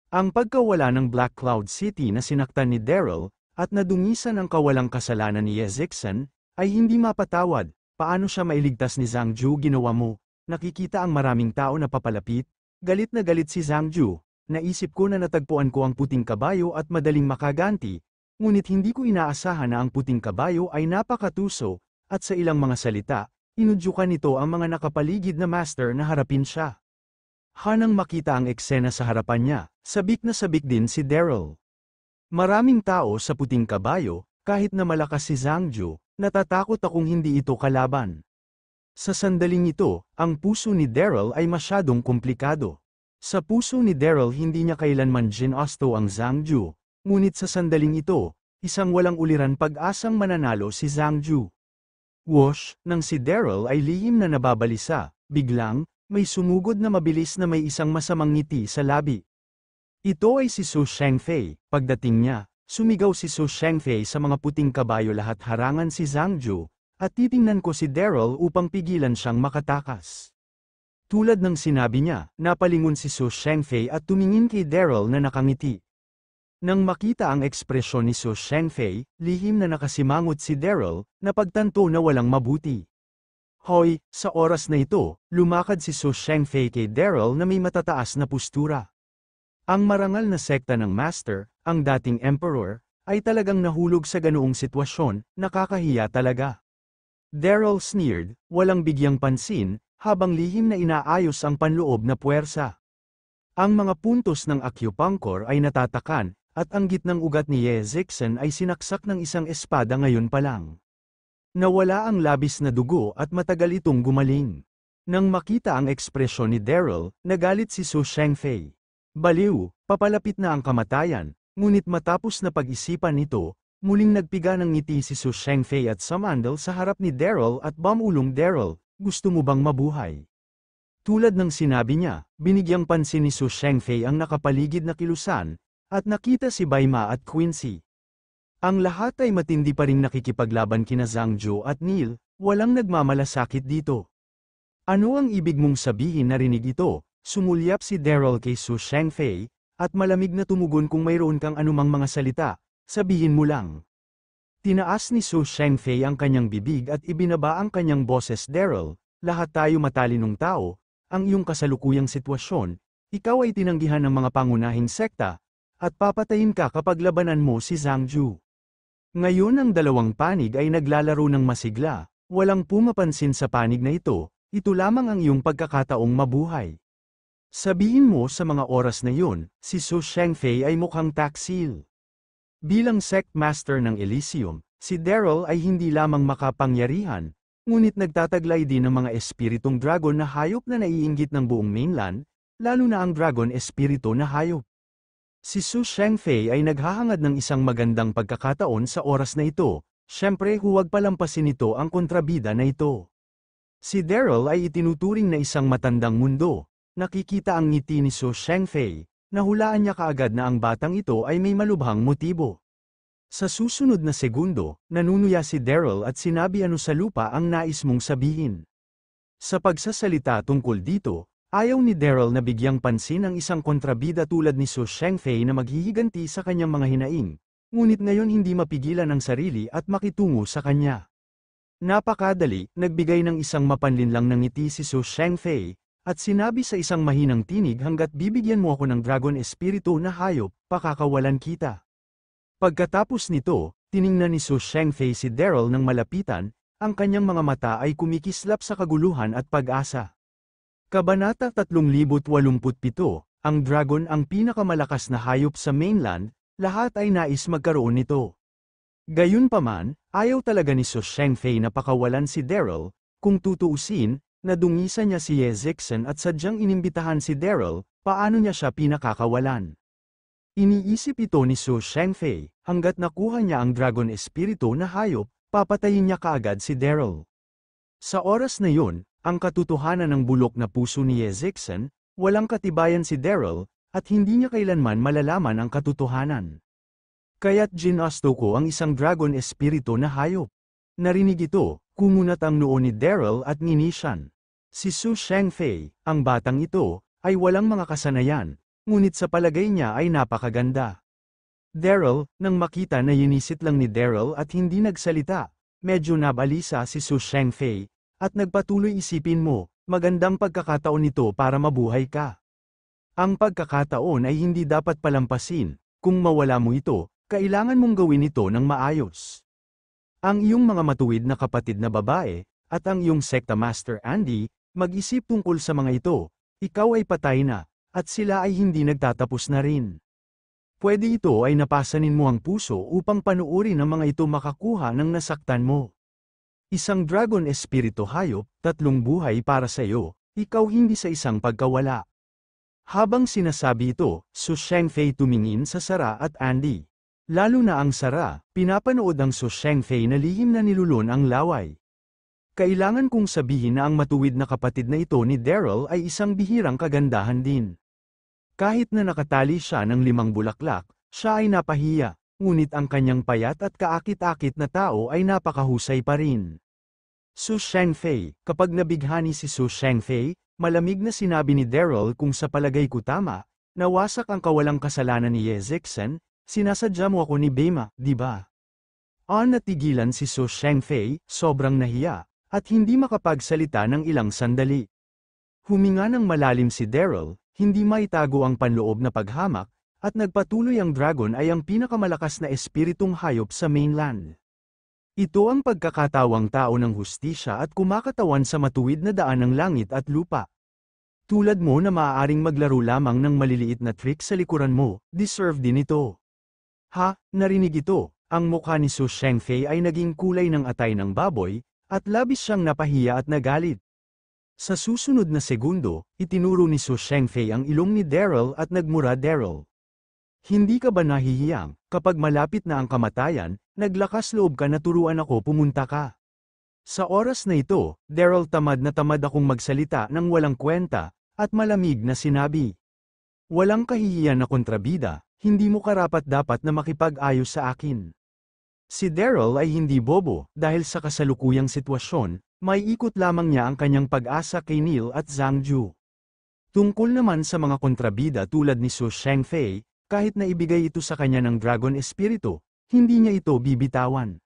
Ang pagkawala ng Black Cloud City na sinaktan ni Daryl, at nadungisan ang kawalang kasalanan ni Ye Zixan, ay hindi mapatawad. Paano siya mailigtas ni Zhang Ju? Ginawa mo? Nakikita ang maraming tao na papalapit, galit na galit si Zhang Ju. Naisip ko na natagpuan ko ang puting kabayo at madaling makaganti, ngunit hindi ko inaasahan na ang puting kabayo ay napakatuso, at sa ilang mga salita, inudyukan nito ang mga nakapaligid na master na harapin siya. Hanang makita ang eksena sa harapan niya, sabik na sabik din si Daryl. Maraming tao sa puting kabayo, kahit na malakas si Zhang Ju, natatakot akong hindi ito kalaban. Sa sandaling ito, ang puso ni Daryl ay masyadong komplikado. Sa puso ni Daryl hindi niya kailanman ginusto ang Zhang Ju, ngunit sa sandaling ito, isang walang uliran pag-asang mananalo si Zhang Ju. Whoosh, nang si Daryl ay lihim na nababalisa, biglang, may sumugod na mabilis na may isang masamang ngiti sa labi. Ito ay si Su Shengfei. Pagdating niya, sumigaw si Su Shengfei sa mga puting kabayo lahat harangan si Zhang Ju, at titingnan ko si Daryl upang pigilan siyang makatakas. Tulad ng sinabi niya, napalingon si Su Shengfei at tumingin kay Daryl na nakangiti. Nang makita ang ekspresyon ni Su Shengfei, lihim na nakasimangot si Daryl, napagtanto na walang mabuti. Hoy, sa oras na ito, lumakad si Su Shengfei kay Daryl na may matataas na postura. Ang marangal na sekta ng Master, ang dating Emperor, ay talagang nahulog sa ganoong sitwasyon, nakakahiya talaga. Daryl sneered, walang bigyang pansin, habang lihim na inaayos ang panloob na puwersa. Ang mga puntos ng acupuncture ay natatakan, at ang gitnang ugat ni Ye Zixan ay sinaksak ng isang espada ngayon pa lang. Nawala ang labis na dugo at matagal itong gumaling. Nang makita ang ekspresyon ni Daryl, nagalit si Su Shengfei. Baliw, papalapit na ang kamatayan, ngunit matapos na pag-isipan nito, muling nagpiga ng ngiti si Su Shengfei at sumandal sa harap ni Daryl at bumulong. Daryl, gusto mo bang mabuhay? Tulad ng sinabi niya, binigyang pansin ni Su Shengfei ang nakapaligid na kilusan, at nakita si Baima at Quincy. Ang lahat ay matindi pa ring nakikipaglaban kina Zhang Ju at Neil, walang nagmamalasakit dito. Ano ang ibig mong sabihin? Narinig ito, sumulyap si Daryl kay Su Shengfei, at malamig na tumugon. Kung mayroon kang anumang mga salita, sabihin mo lang. Tinaas ni Su Shengfei ang kanyang bibig at ibinaba ang kanyang boses. Daryl, lahat tayo matalinong tao, ang iyong kasalukuyang sitwasyon, ikaw ay tinanggihan ng mga pangunahing sekta, at papatayin ka kapag labanan mo si Zhang Ju. Ngayon ang dalawang panig ay naglalaro ng masigla, walang pumapansin sa panig na ito lamang ang iyong pagkakataong mabuhay. Sabihin mo sa mga oras na yun, si Su Shengfei ay mukhang taksil. Bilang sect master ng Elysium, si Daryl ay hindi lamang makapangyarihan, ngunit nagtataglay din ng mga espiritong dragon na hayop na naiinggit ng buong mainland, lalo na ang dragon espiritu na hayop. Si Su Shengfei ay naghahangad ng isang magandang pagkakataon sa oras na ito, syempre huwag palampasin nito ang kontrabida na ito. Si Daryl ay itinuturing na isang matandang mundo. Nakikita ang ngiti ni Su Shengfei, nahulaan niya kaagad na ang batang ito ay may malubhang motibo. Sa susunod na segundo, nanunuya si Daryl at sinabi, ano sa lupa ang nais mong sabihin? Sa pagsasalita tungkol dito, ayaw ni Daryl na bigyang pansin ang isang kontrabida tulad ni Su Shengfei na maghihiganti sa kanyang mga hinaing, ngunit ngayon hindi mapigilan ang sarili at makitungo sa kanya. Napakadali, nagbigay ng isang mapanlinlang na ngiti si Su Shengfei, at sinabi sa isang mahinang tinig hanggat bibigyan mo ako ng dragon espiritu na hayop, pakakawalan kita. Pagkatapos nito, tiningnan ni Su Shengfei si Daryl ng malapitan, ang kanyang mga mata ay kumikislap sa kaguluhan at pag-asa. Kabanata 3087, ang dragon ang pinakamalakas na hayop sa mainland, lahat ay nais magkaroon nito. Gayunpaman, ayaw talaga ni Su Shengfei na pakawalan si Daryl, kung tutuusin, nadungisan niya si Ye Zixen at sadyang inimbitahan si Daryl, paano niya siya pinakakawalan. Iniisip ito ni Su Shengfei, hanggat nakuha niya ang dragon espiritu na hayop, papatayin niya kaagad si Daryl. Sa oras na yun, ang katotohanan ng bulok na puso ni Ye Zixen, walang katibayan si Daryl, at hindi niya kailanman malalaman ang katotohanan. Kaya't ginasto ko ang isang dragon espiritu na hayop. Narinig ito, kumunat ang noo ni Daryl at ninisyan. Si Su Shengfei, ang batang ito, ay walang mga kasanayan, ngunit sa palagay niya ay napakaganda. Daryl, nang makita na yinisit lang ni Daryl at hindi nagsalita, medyo nabalisa si Su Shengfei, at nagpatuloy isipin mo, magandang pagkakataon nito para mabuhay ka. Ang pagkakataon ay hindi dapat palampasin, kung mawala mo ito, kailangan mong gawin ito ng maayos. Ang iyong mga matuwid na kapatid na babae, at ang iyong sekta Master Andy, mag-isip tungkol sa mga ito, ikaw ay patay na, at sila ay hindi nagtatapos na rin. Pwede ito ay napasanin mo ang puso upang panuorin ang mga ito makakuha ng nasaktan mo. Isang dragon espiritu hayop, 3 buhay para sa iyo, ikaw hindi sa isang pagkawala. Habang sinasabi ito, Su Shengfei tumingin sa Sara at Andy. Lalo na ang Sara, pinapanood ang Su Shengfei na lihim na nilulun ang laway. Kailangan kong sabihin na ang matuwid na kapatid na ito ni Daryl ay isang bihirang kagandahan din. Kahit na nakatali siya ng 5 bulaklak, siya ay napahiya, ngunit ang kanyang payat at kaakit-akit na tao ay napakahusay pa rin. Su Shengfei, kapag nabighani si Su Shengfei, malamig na sinabi ni Daryl kung sa palagay ko tama, nawasak ang kawalang kasalanan ni Ye Zixen, sinasadya mo ako ni Bema, di ba? Natigilan si Su Shengfei, sobrang nahiya, at hindi makapagsalita ng ilang sandali. Huminga ng malalim si Daryl, hindi maitago ang panloob na paghamak, at nagpatuloy ang dragon ay ang pinakamalakas na espiritong hayop sa mainland. Ito ang pagkakatawang tao ng hustisya at kumakatawan sa matuwid na daan ng langit at lupa. Tulad mo na maaaring maglaro lamang ng maliliit na trick sa likuran mo, deserve din ito. Ha, narinig ito, ang mukha ni Su Shengfei ay naging kulay ng atay ng baboy, at labis siyang napahiya at nagalit. Sa susunod na segundo, itinuro ni Su Shengfei ang ilong ni Daryl at nagmura Daryl. Hindi ka ba nahihiyang, kapag malapit na ang kamatayan, naglakas loob ka na turuan ako pumunta ka? Sa oras na ito, Daryl tamad na tamad akong magsalita ng walang kwenta, at malamig na sinabi. Walang kahihiyan na kontrabida, hindi mo karapat-dapat na makipag-ayos sa akin. Si Daryl ay hindi bobo, dahil sa kasalukuyang sitwasyon, may ikot lamang niya ang kanyang pag-asa kay Neil at Zhang Ju. Tungkol naman sa mga kontrabida tulad ni Su Shengfei, kahit na ibigay ito sa kanya ng Dragon Espiritu, hindi niya ito bibitawan.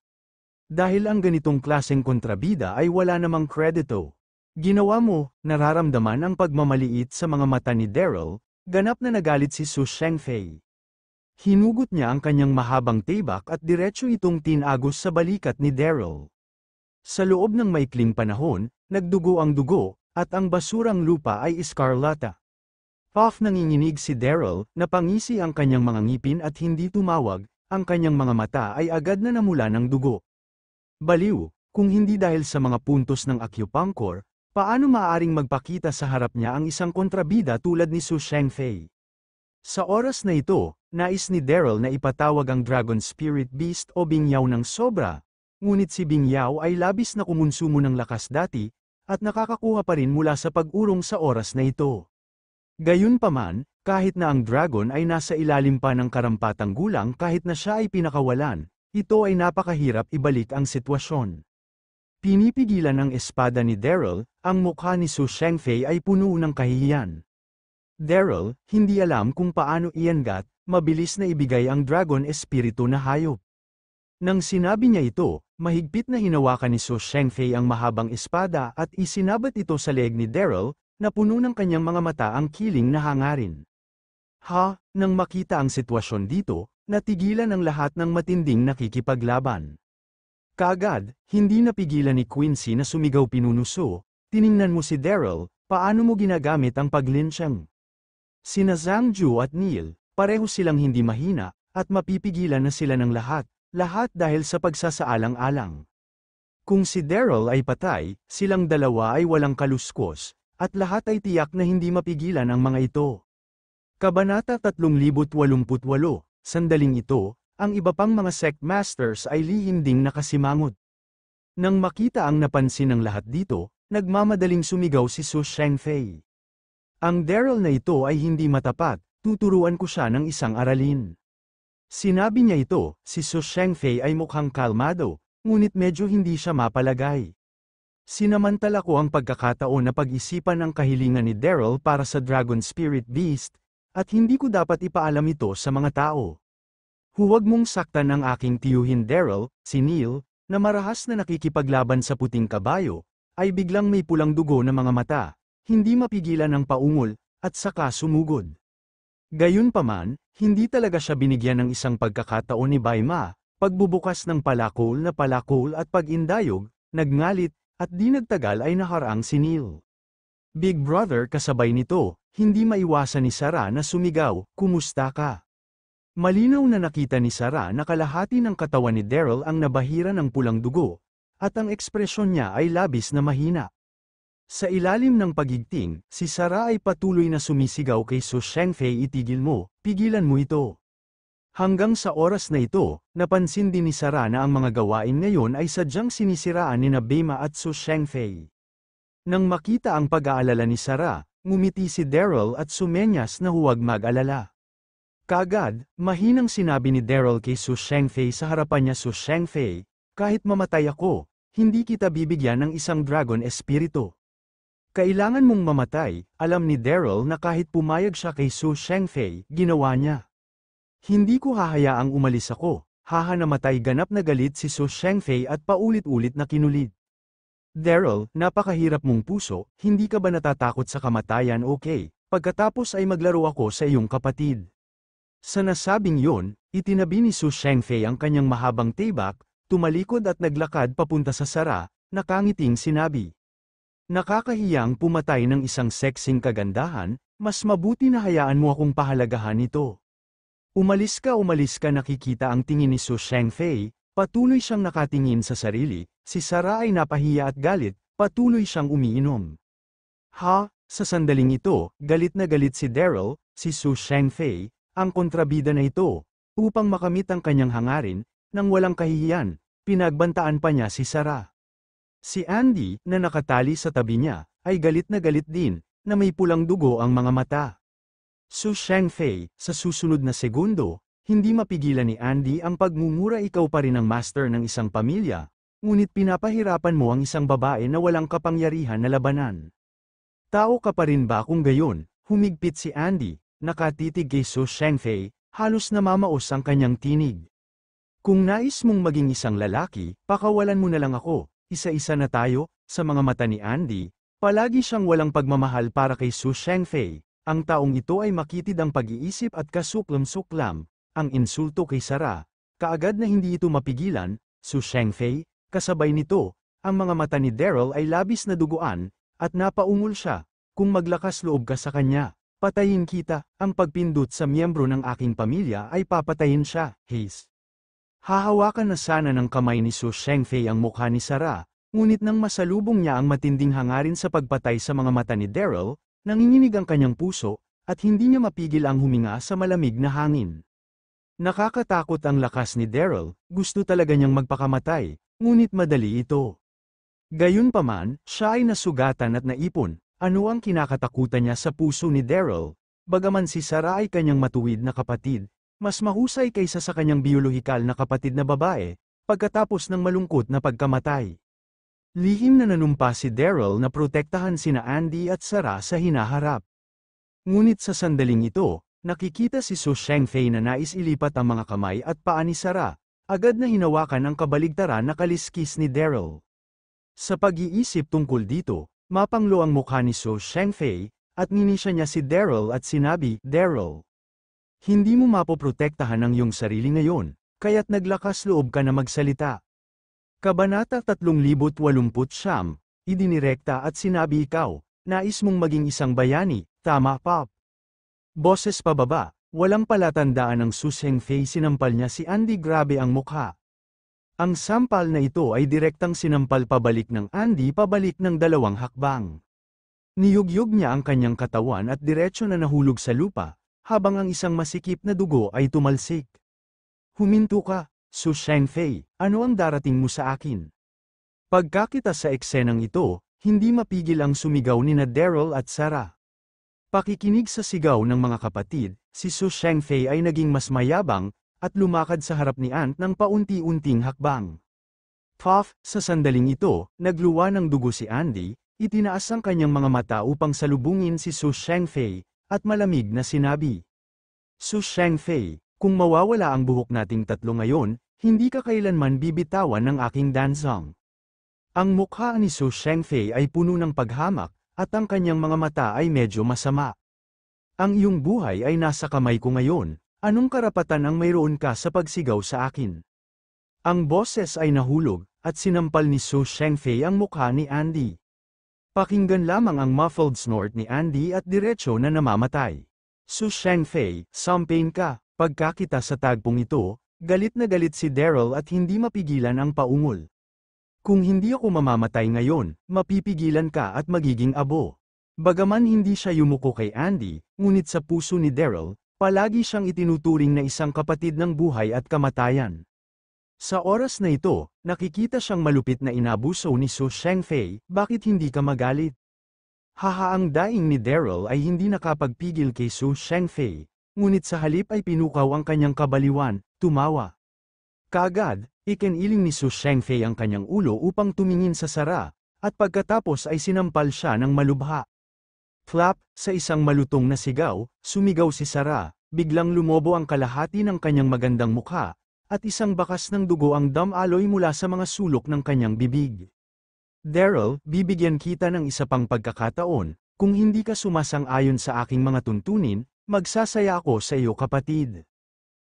Dahil ang ganitong klaseng kontrabida ay wala namang kredito. Ginawa mo, nararamdaman ang pagmamaliit sa mga mata ni Daryl, ganap na nagalit si Su Shengfei. Hinugot niya ang kanyang mahabang tibak at diretso itong tinagos sa balikat ni Daryl. Sa loob ng maikling panahon, nagdugo ang dugo, at ang basurang lupa ay iskarlata. Puff nanginginig si Daryl, napangisi ang kanyang mga ngipin at hindi tumawag, ang kanyang mga mata ay agad na namula ng dugo. Baliw, kung hindi dahil sa mga puntos ng acupuncture, paano maaaring magpakita sa harap niya ang isang kontrabida tulad ni Su Shengfei? Sa oras na ito, nais ni Daryl na ipatawag ang Dragon Spirit Beast o Bingyao ng sobra, ngunit si Bingyao ay labis na kumonsumo ng lakas dati, at nakakakuha pa rin mula sa pag-urong sa oras na ito. Gayunpaman, kahit na ang dragon ay nasa ilalim pa ng karampatang gulang kahit na siya ay pinakawalan, ito ay napakahirap ibalik ang sitwasyon. Pinipigilan ng espada ni Daryl, ang mukha ni Su Shengfei ay puno ng kahihiyan. Daryl, hindi alam kung paano iangat, mabilis na ibigay ang Dragon Espiritu na hayop. Nang sinabi niya ito, mahigpit na hinawakan ni Su Shengfei ang mahabang espada at isinabat ito sa leeg ni Daryl, na puno ng kanyang mga mata ang kiling na hangarin. Nang makita ang sitwasyon dito, natigilan ang lahat ng matinding nakikipaglaban. Kaagad, hindi napigilan ni Quincy na sumigaw pinunuso, "Tiningnan mo si Daryl, paano mo ginagamit ang paglinsyang?" Sina Zhang Ju at Neil, pareho silang hindi mahina, at mapipigilan na sila ng lahat dahil sa pagsasaalang-alang. Kung si Daryl ay patay, silang dalawa ay walang kaluskos, at lahat ay tiyak na hindi mapigilan ang mga ito. Kabanata 3088, sandaling ito, ang iba pang mga sect masters ay lihim ding nakasimangot. Nang makita ang napansin ng lahat dito, nagmamadaling sumigaw si Su Shengfei. "Ang Daryl na ito ay hindi matapat, tuturuan ko siya ng isang aralin." Sinabi niya ito, si Su Shengfei ay mukhang kalmado, ngunit medyo hindi siya mapalagay. Sinamantala ko ang pagkakataon na pag-isipan ang kahilingan ni Daryl para sa Dragon Spirit Beast, at hindi ko dapat ipaalam ito sa mga tao. "Huwag mong saktan ang aking tiyuhin Daryl," si Neil, na marahas na nakikipaglaban sa puting kabayo, ay biglang may pulang dugo na mga mata, hindi mapigilan ang paungol, at saka sumugod. Gayunpaman, hindi talaga siya binigyan ng isang pagkakataon ni Bai Ma, pagbubukas ng palakol at pag-indayog, nagngalit, at di nagtagal ay naharang si Neil. Big Brother kasabay nito, hindi maiwasan ni Sarah na sumigaw, "Kumusta ka?" Malinaw na nakita ni Sarah na kalahati ng katawan ni Daryl ang nabahira ng pulang dugo, at ang ekspresyon niya ay labis na mahina. Sa ilalim ng pagigting, si Sarah ay patuloy na sumisigaw kay Su Shengfei, "Itigil mo, pigilan mo ito." Hanggang sa oras na ito, napansin din ni Sarah na ang mga gawain ngayon ay sadyang sinisiraan ni Bema at Su Shengfei. Nang makita ang pag-aalala ni Sarah, ngumiti si Daryl at sumenyas na huwag mag-alala. Kaagad, mahinang sinabi ni Daryl kay Su Shengfei sa harapan niya, "Su Shengfei, kahit mamatay ako, hindi kita bibigyan ng isang dragon espiritu." Kailangan mong mamatay, alam ni Daryl na kahit pumayag siya kay Su Shengfei, ginawa niya. "Hindi ko hahayaang umalis ako," namatay ganap na galit si Su Shengfei at paulit-ulit na kinulit. "Daryl, napakahirap mong puso, hindi ka ba natatakot sa kamatayan? Okay, pagkatapos ay maglaro ako sa iyong kapatid." Sa nasabing yun, itinabi ni Su Shengfei ang kanyang mahabang tibak, tumalikod at naglakad papunta sa Sarah, nakangiting sinabi, "Nakakahiyang pumatay ng isang sexing kagandahan, mas mabuti na hayaan mo akong pahalagahan ito." Umalis ka, nakikita ang tingin ni Su Shengfei, patuloy siyang nakatingin sa sarili, si Sarah ay napahiya at galit, patuloy siyang umiinom. Sa sandaling ito, galit na galit si Daryl, si Su Shengfei, ang kontrabida na ito, upang makamit ang kanyang hangarin, nang walang kahihiyan, pinagbantaan pa niya si Sarah. Si Andy, na nakatali sa tabi niya, ay galit na galit din, na may pulang dugo ang mga mata. Su Shengfei, sa susunod na segundo, hindi mapigilan ni Andy ang pagmumura, "Ikaw pa rin ang master ng isang pamilya, ngunit pinapahirapan mo ang isang babae na walang kapangyarihan na labanan. Tao ka pa rin ba kung gayon?" Humigpit si Andy, nakatitig kay Su Shengfei, halos namamaos ang kanyang tinig. "Kung nais mong maging isang lalaki, pakawalan mo na lang ako, isa-isa na tayo." Sa mga mata ni Andy, palagi siyang walang pagmamahal para kay Su Shengfei. Ang taong ito ay makitid ang pag-iisip at kasuklam-suklam, ang insulto kay Sarah, kaagad na hindi ito mapigilan. "Su Shengfei," kasabay nito, ang mga mata ni Daryl ay labis na duguan, at napaungol siya, "Kung maglakas loob ka sa kanya, patayin kita, ang pagpindot sa miyembro ng aking pamilya ay papatayin siya." Hahawakan na sana ng kamay ni Su Shengfei ang mukha ni Sarah, ngunit nang masalubong niya ang matinding hangarin sa pagpatay sa mga mata ni Daryl, nanginginig ang kanyang puso, at hindi niya mapigil ang huminga sa malamig na hangin. Nakakatakot ang lakas ni Daryl, gusto talaga niyang magpakamatay, ngunit madali ito. Gayunpaman, siya ay nasugatan at naipon. Ano ang kinakatakutan niya sa puso ni Daryl? Bagaman si Sarah ay kanyang matuwid na kapatid, mas mahusay kaysa sa kanyang biolohikal na kapatid na babae, pagkatapos ng malungkot na pagkamatay. Lihim na nanumpa si Daryl na protektahan sina Andy at Sarah sa hinaharap. Ngunit sa sandaling ito, nakikita si Su Shengfei na nais ilipat ang mga kamay at paa ni Sarah, agad na hinawakan ang kabaligtaran na kaliskis ni Daryl. Sa pag-iisip tungkol dito, Mapanglo ang mukha ni Su Shengfei, at ninisya niya si Daryl at sinabi, "Daryl, hindi mo mapoprotektahan ang iyong sarili ngayon, kaya't naglakas loob ka na magsalita." Kabanata 3089, idinirekta at sinabi, "Ikaw, nais mong maging isang bayani, tama Pop?" Boses pababa, walang palatandaan ng Su Shengfei, sinampal niya si Andy grabe ang mukha. Ang sampal na ito ay direktang sinampal pabalik ng Andy pabalik ng 2 hakbang. Niyugyug niya ang kanyang katawan at diretso na nahulog sa lupa, habang ang isang masikip na dugo ay tumalsik. "Huminto ka, Su Shengfei, ano ang darating mo sa akin?" Pagkakita sa eksenang ito, hindi mapigil ang sumigaw ni Daryl at Sarah. Pakikinig sa sigaw ng mga kapatid, si Su Shengfei ay naging mas mayabang, at lumakad sa harap ni Ant ng paunti-unting hakbang. Puff, sa sandaling ito, nagluwa ng dugo si Andy, itinaas ang kanyang mga mata upang salubungin si Su Shengfei, at malamig na sinabi, "Su Shengfei, kung mawawala ang buhok nating tatlo ngayon, hindi ka kailanman bibitawan ng aking dansang." Ang mukha ni Su Shengfei ay puno ng paghamak, at ang kanyang mga mata ay medyo masama. "Ang iyong buhay ay nasa kamay ko ngayon, anong karapatan ang mayroon ka sa pagsigaw sa akin?" Ang boses ay nahulog, at sinampal ni Su Shengfei ang mukha ni Andy. Pakinggan lamang ang muffled snort ni Andy at diretsyo na namamatay. "Su Shengfei, sampain ka." Pagkakita sa tagpong ito, galit na galit si Daryl at hindi mapigilan ang paungol. "Kung hindi ako mamamatay ngayon, mapipigilan ka at magiging abo." Bagaman hindi siya yumuko kay Andy, ngunit sa puso ni Daryl, palagi siyang itinuturing na isang kapatid ng buhay at kamatayan. Sa oras na ito, nakikita siyang malupit na inabuso ni Su Shengfei, "Bakit hindi ka magalit?" Haha, ang daing ni Daryl ay hindi nakapagpigil kay Su Shengfei, ngunit sa halip ay pinukaw ang kanyang kabaliwan, tumawa. Kaagad, ikiniling ni Su Shengfei ang kanyang ulo upang tumingin sa Sarah, at pagkatapos ay sinampal siya ng malubha. Flap, sa isang malutong na sigaw, sumigaw si Sarah, biglang lumobo ang kalahati ng kanyang magandang mukha, at isang bakas ng dugo ang damaloy mula sa mga sulok ng kanyang bibig. "Daryl, bibigyan kita ng isa pang pagkakataon, kung hindi ka sumasang-ayon sa aking mga tuntunin, magsasaya ako sa iyo kapatid."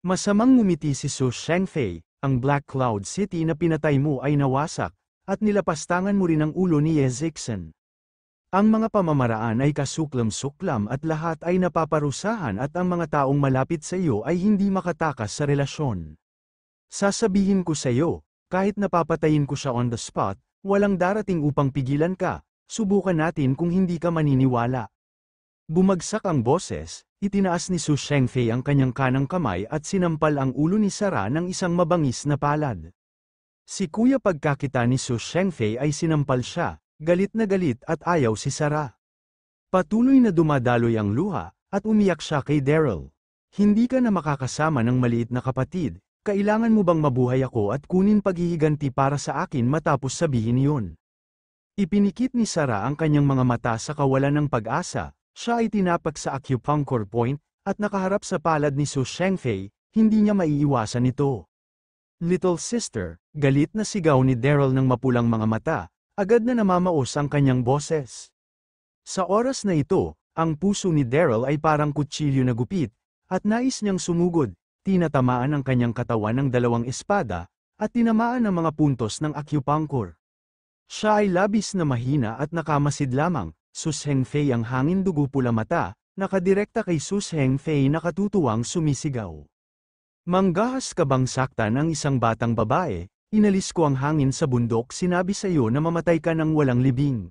Masamang ngumiti si Su Shengfei, "Ang Black Cloud City na pinatay mo ay nawasak, at nilapastangan mo rin ang ulo ni Ye Zixen. Ang mga pamamaraan ay kasuklam-suklam at lahat ay napaparusahan at ang mga taong malapit sa iyo ay hindi makatakas sa relasyon. Sasabihin ko sa iyo, kahit napapatayin ko siya on the spot, walang darating upang pigilan ka, subukan natin kung hindi ka maniniwala." Bumagsak ang boses, itinaas ni Su Shengfei ang kanyang kanang kamay at sinampal ang ulo ni Sarah ng isang mabangis na palad. Si Kuya pagkakita ni Su Shengfei ay sinampal siya, galit na galit at ayaw si Sarah. Patuloy na dumadaloy ang luha, at umiyak siya kay Daryl. "Hindi ka na makakasama ng maliit na kapatid, kailangan mo bang mabuhay ako at kunin paghihiganti para sa akin matapos sabihin iyon?" Ipinikit ni Sarah ang kanyang mga mata sa kawalan ng pag-asa, siya ay tinapak sa acupuncture point, at nakaharap sa palad ni Su Shengfei, hindi niya maiiwasan ito. "Little sister," galit na sigaw ni Daryl ng mapulang mga mata, agad na namamaos ang kanyang boses. Sa oras na ito, ang puso ni Daryl ay parang kutsilyo na gupit, at nais niyang sumugod, tinatamaan ang kanyang katawan ng 2 espada, at tinamaan ang mga puntos ng acupuncture. Siya ay labis na mahina at nakamasid lamang. Su Shengfei ang hangin dugo pula mata, nakadirekta kay Su Shengfei na katutuwang sumisigaw. "Manggahas ka bang saktan ang isang batang babae? Inalis ko ang hangin sa bundok, sinabi sa iyo na mamatay ka ng walang libing."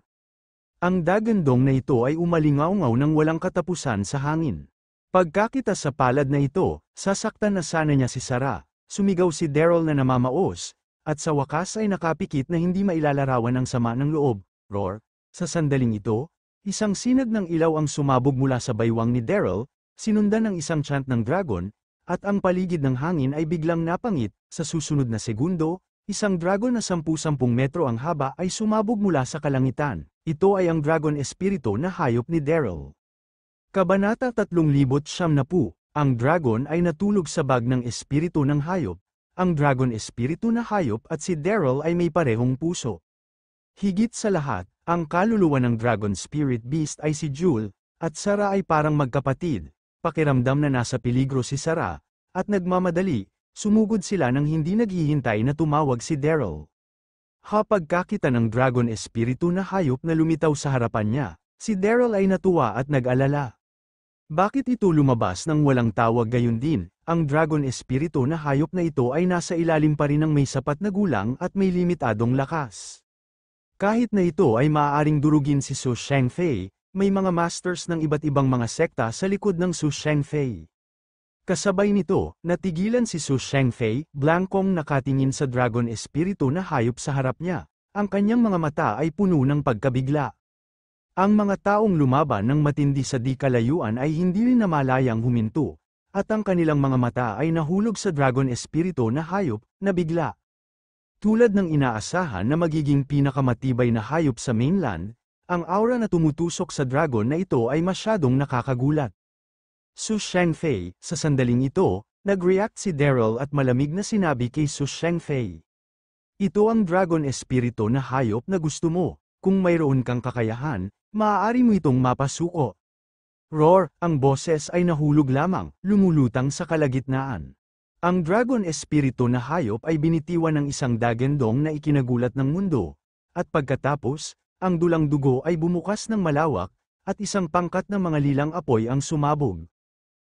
Ang dagandong na ito ay umalingaw-ngaw ng walang katapusan sa hangin. Pagkakita sa palad na ito, sasaktan na sana niya si Sarah, sumigaw si Daryl na namamaos, at sa wakas ay nakapikit na hindi mailalarawan ang sama ng loob. Roar! Sa sandaling ito, isang sinag ng ilaw ang sumabog mula sa baywang ni Daryl, sinundan ng isang chant ng dragon, at ang paligid ng hangin ay biglang napangit. Sa susunod na segundo, isang dragon na 10-10 metro ang haba ay sumabog mula sa kalangitan. Ito ay ang Dragon Espiritu na hayop ni Daryl. Kabanata 3090, ang dragon ay natulog sa bag ng espiritu ng hayop. Ang Dragon Espiritu na hayop at si Daryl ay may parehong puso. Higit sa lahat, ang kaluluwa ng Dragon Spirit Beast ay si Jewel, at Sarah ay parang magkapatid. Pakiramdam na nasa peligro si Sarah, at nagmamadali, sumugod sila nang hindi naghihintay na tumawag si Daryl. Kapag kakita ng Dragon Espiritu na hayop na lumitaw sa harapan niya, si Daryl ay natuwa at nag-alala. Bakit ito lumabas nang walang tawag? Gayon din, ang Dragon Espiritu na hayop na ito ay nasa ilalim pa rin ng may sapat na gulang at may limitadong lakas. Kahit na ito ay maaaring durugin si Su Shengfei, may mga masters ng iba't ibang mga sekta sa likod ng Su Shengfei. Kasabay nito, natigilan si Su Shengfei, blankong nakatingin sa Dragon Espiritu na hayop sa harap niya. Ang kanyang mga mata ay puno ng pagkabigla. Ang mga taong lumaban ng matindi sa di kalayuan ay hindi rin namalayang huminto, at ang kanilang mga mata ay nahulog sa Dragon Espiritu na hayop, na bigla. Tulad ng inaasahan na magiging pinakamatibay na hayop sa mainland, ang aura na tumutusok sa dragon na ito ay masyadong nakakagulat. Su Shengfei, sa sandaling ito, nag-react si Daryl at malamig na sinabi kay Su Shengfei. Ito ang Dragon Espiritu na hayop na gusto mo, kung mayroon kang kakayahan, maaari mo itong mapasuko. Roar, ang boses ay nahulog lamang, lumulutang sa kalagitnaan. Ang Dragon Espiritu na hayop ay binitiwan ng isang dagendong na ikinagulat ng mundo, at pagkatapos, ang dulang dugo ay bumukas ng malawak, at isang pangkat ng mga lilang apoy ang sumabog.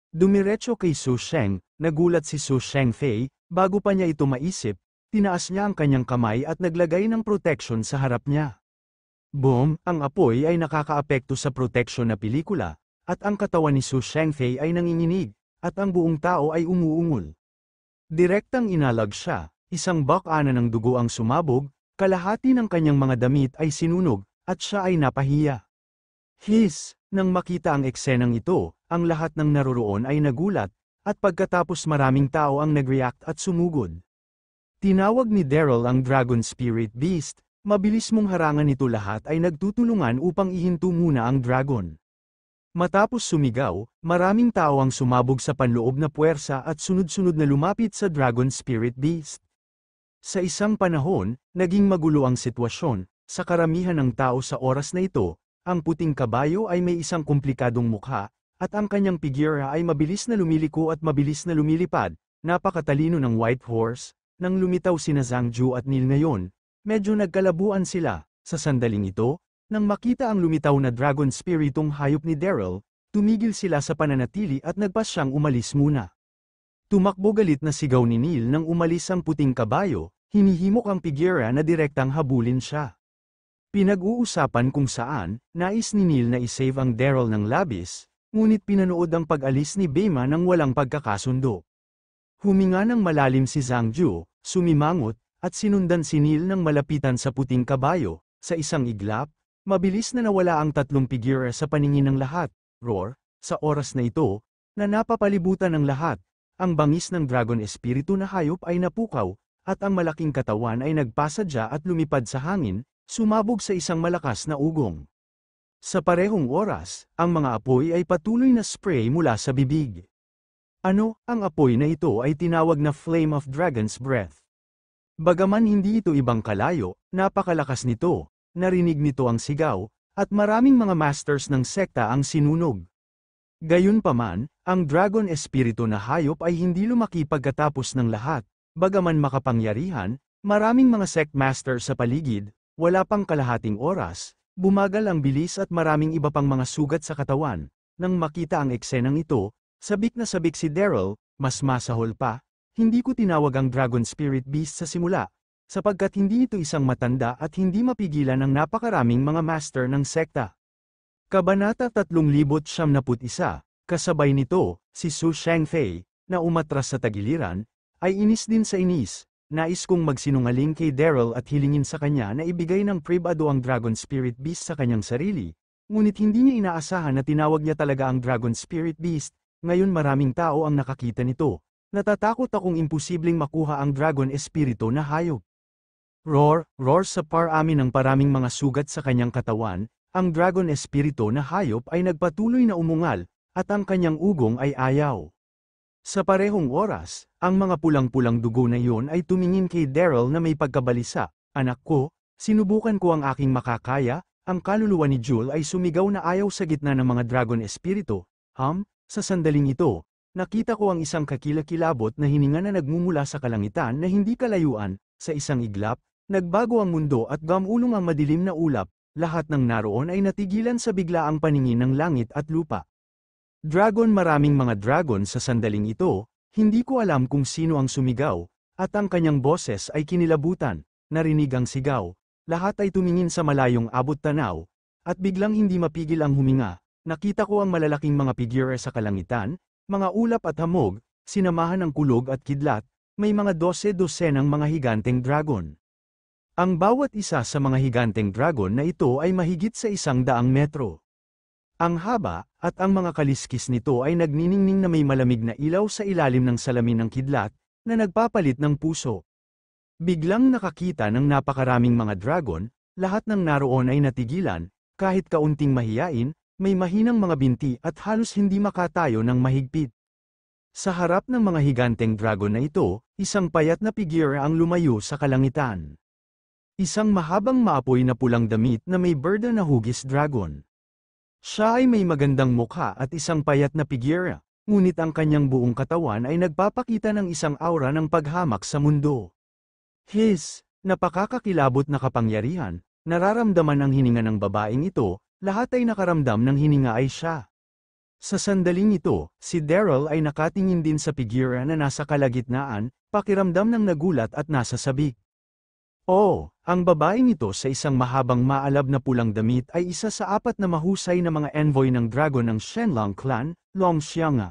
Dumiretso kay Su Sheng, nagulat si Su Shengfei, bago pa niya ito maisip, tinaas niya ang kanyang kamay at naglagay ng protection sa harap niya. Boom, ang apoy ay nakakaapekto sa protection na pelikula, at ang katawan ni Su Shengfei ay nanginginig, at ang buong tao ay umuungol. Direktang inalag siya, isang bakana ng dugo ang sumabog, kalahati ng kanyang mga damit ay sinunog, at siya ay napahiya. Nang makita ang eksenang ito, ang lahat ng naroroon ay nagulat, at pagkatapos maraming tao ang nag-react at sumugod. Tinawag ni Daryl ang Dragon Spirit Beast, mabilis mong harangan ito lahat ay nagtutulungan upang ihinto muna ang dragon. Matapos sumigaw, maraming tao ang sumabog sa panloob na puwersa at sunod-sunod na lumapit sa Dragon Spirit Beast. Sa isang panahon, naging magulo ang sitwasyon, sa karamihan ng tao sa oras na ito, ang puting kabayo ay may isang komplikadong mukha, at ang kanyang figura ay mabilis na lumiliko at mabilis na lumilipad, napakatalino ng White Horse, nang lumitaw sina Zhang Ju at Neil ngayon, medyo nagkalabuan sila, sa sandaling ito, nang makita ang lumitaw na Dragon Spiritong hayop ni Daryl, tumigil sila sa pananatili at nagpasyang umalis muna. Tumakbo galit na sigaw ni Neil nang umalis ang puting kabayo, hinihimok ang figura na direktang habulin siya. Pinag-uusapan kung saan, nais ni Neil na isave ang Daryl ng labis, ngunit pinanood ang pag-alis ni Bema nang walang pagkakasundo. Huminga ng malalim si Zhang Ju, sumimangot, at sinundan si Neil nang malapitan sa puting kabayo, sa isang iglap, mabilis na nawala ang tatlong figura sa paningin ng lahat. Roar, sa oras na ito, na napapalibutan ng lahat, ang bangis ng Dragon Espiritu na hayop ay napukaw, at ang malaking katawan ay nagpasadya at lumipad sa hangin, sumabog sa isang malakas na ugong. Sa parehong oras, ang mga apoy ay patuloy na spray mula sa bibig. Ang apoy na ito ay tinawag na Flame of Dragon's Breath. Bagaman hindi ito ibang kalayo, napakalakas nito, narinig nito ang sigaw, at maraming mga masters ng sekta ang sinunog. Gayunpaman, ang Dragon Espiritu na hayop ay hindi lumaki pagkatapos ng lahat, bagaman makapangyarihan, maraming mga sect masters sa paligid, wala pang kalahating oras, bumagal ang bilis at maraming iba pang mga sugat sa katawan. Nang makita ang eksenang ito, sabik na sabik si Daryl, mas masahol pa, hindi ko tinawag ang Dragon Spirit Beast sa simula, sapagkat hindi ito isang matanda at hindi mapigilan ng napakaraming mga master ng sekta. Kabanata 3091, kasabay nito, si Su Shengfei, na umatras sa tagiliran, ay inis din sa inis, nais kong magsinungaling kay Daryl at hilingin sa kanya na ibigay ng pribado ang Dragon Spirit Beast sa kanyang sarili, ngunit hindi niya inaasahan na tinawag niya talaga ang Dragon Spirit Beast. Ngayon maraming tao ang nakakita nito, natatakot akong imposibleng makuha ang Dragon Espiritu na hayop. Roar, sa parami ng paraming mga sugat sa kanyang katawan, ang Dragon Espiritu na hayop ay nagpatuloy na umungal, at ang kanyang ugong ay ayaw. Sa parehong oras, ang mga pulang-pulang dugo na iyon ay tumingin kay Daryl na may pagkabalisa. Anak ko, Sinubukan ko ang aking makakaya, ang kaluluwa ni Jewel ay sumigaw na ayaw sa gitna ng mga dragon espiritu. Sa sandaling ito, nakita ko ang isang kakilakilabot na hininga na nagmumula sa kalangitan na hindi kalayuan, sa isang iglap, nagbago ang mundo at gamulong ang madilim na ulap, lahat ng naroon ay natigilan sa biglaang paningin ng langit at lupa. Maraming mga dragon sa sandaling ito, hindi ko alam kung sino ang sumigaw, at ang kanyang boses ay kinilabutan, narinig ang sigaw, lahat ay tumingin sa malayong abot tanaw, at biglang hindi mapigil ang huminga. Nakita ko ang malalaking mga figure sa kalangitan, mga ulap at hamog, sinamahan ng kulog at kidlat, may mga 12-dosenang mga higanteng dragon. Ang bawat isa sa mga higanteng dragon na ito ay mahigit sa 100 metro. Ang haba, at ang mga kaliskis nito ay nagniningning na may malamig na ilaw sa ilalim ng salamin ng kidlat, na nagpapalit ng puso. Biglang nakakita ng napakaraming mga dragon, lahat ng naroon ay natigilan, kahit kaunting mahiyain, may mahinang mga binti at halos hindi makatayo ng mahigpit. Sa harap ng mga higanteng dragon na ito, isang payat na figure ang lumayo sa kalangitan. Isang mahabang maapoy na pulang damit na may birda na hugis dragon. Siya ay may magandang mukha at isang payat na figure, ngunit ang kanyang buong katawan ay nagpapakita ng isang aura ng paghamak sa mundo. Napakakakilabot na kapangyarihan, nararamdaman ang hininga ng babaeng ito, lahat ay nakaramdam ng hininga ay siya. Sa sandaling ito, si Daryl ay nakatingin din sa figure na nasa kalagitnaan, pakiramdam ng nagulat at nasa sabik. Ang babaeng ito sa isang mahabang maalab na pulang damit ay isa sa 4 na mahusay na mga envoy ng dragon ng Shenlong clan, Longxiang.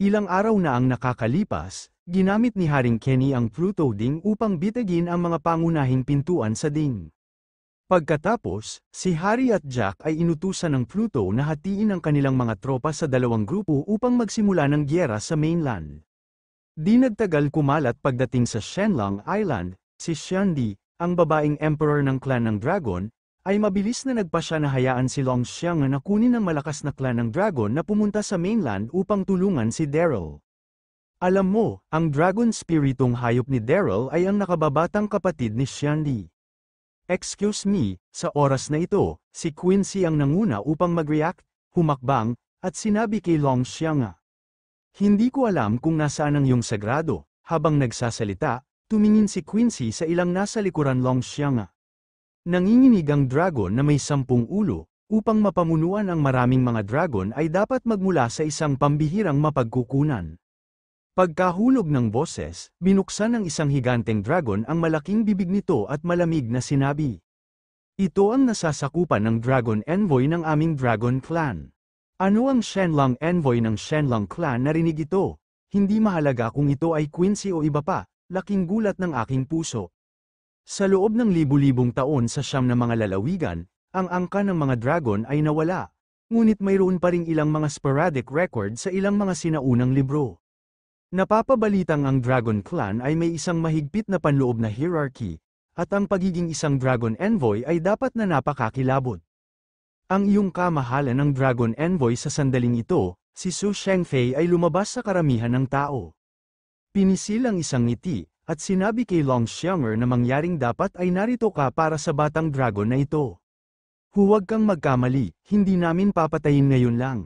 Ilang araw na ang nakakalipas, ginamit ni Haring Kenny ang Pluto Ding upang bitagin ang mga pangunahing pintuan sa Ding. Pagkatapos, si Harry at Jack ay inutusan ng Pluto na hatiin ang kanilang mga tropa sa 2 grupo upang magsimula ng giyera sa mainland. Di nagtagal kumalat pagdating sa Shenlong Island, si Xiandi, ang babaeng emperor ng clan ng dragon, ay mabilis na nagpasya na hayaan si Longxiang na kunin ang malakas na clan ng dragon na pumunta sa mainland upang tulungan si Daryl. Alam mo, ang dragon spiritong hayop ni Daryl ay ang nakababatang kapatid ni Xiandi. Excuse me, sa oras na ito, si Quincy ang nanguna upang mag-react, humakbang, at sinabi kay Longxiang. Hindi ko alam kung nasaan ang iyong sagrado. Habang nagsasalita, tumingin si Quincy sa ilang nasa likuran Longxiang. Nanginginig ang dragon na may 10 ulo, upang mapamunuan ang maraming mga dragon ay dapat magmula sa isang pambihirang mapagkukunan. Pagkahulog ng boses, binuksan ng isang higanteng dragon ang malaking bibig nito at malamig na sinabi. Ito ang nasasakupan ng Dragon Envoy ng aming Dragon Clan. Ano ang Shenlong Envoy ng Shenlong Clan? Narinig ito. Hindi mahalaga kung ito ay Quincy o iba pa, laking gulat ng aking puso. Sa loob ng libu-libong taon sa siyam na mga lalawigan, ang angka ng mga dragon ay nawala. Ngunit mayroon pa ring ilang mga sporadic record sa ilang mga sinaunang libro. Napapabalitang ang Dragon Clan ay may isang mahigpit na panloob na hierarchy, at ang pagiging isang Dragon Envoy ay dapat na napakakilabot. Ang iyong kamahalan ng Dragon Envoy sa sandaling ito, si Su Shengfei ay lumabas sa karamihan ng tao. Pinisil ang isang ngiti, at sinabi kay Longxiang na mangyaring dapat ay narito ka para sa batang dragon na ito. Huwag kang magkamali, hindi namin papatayin ngayon lang.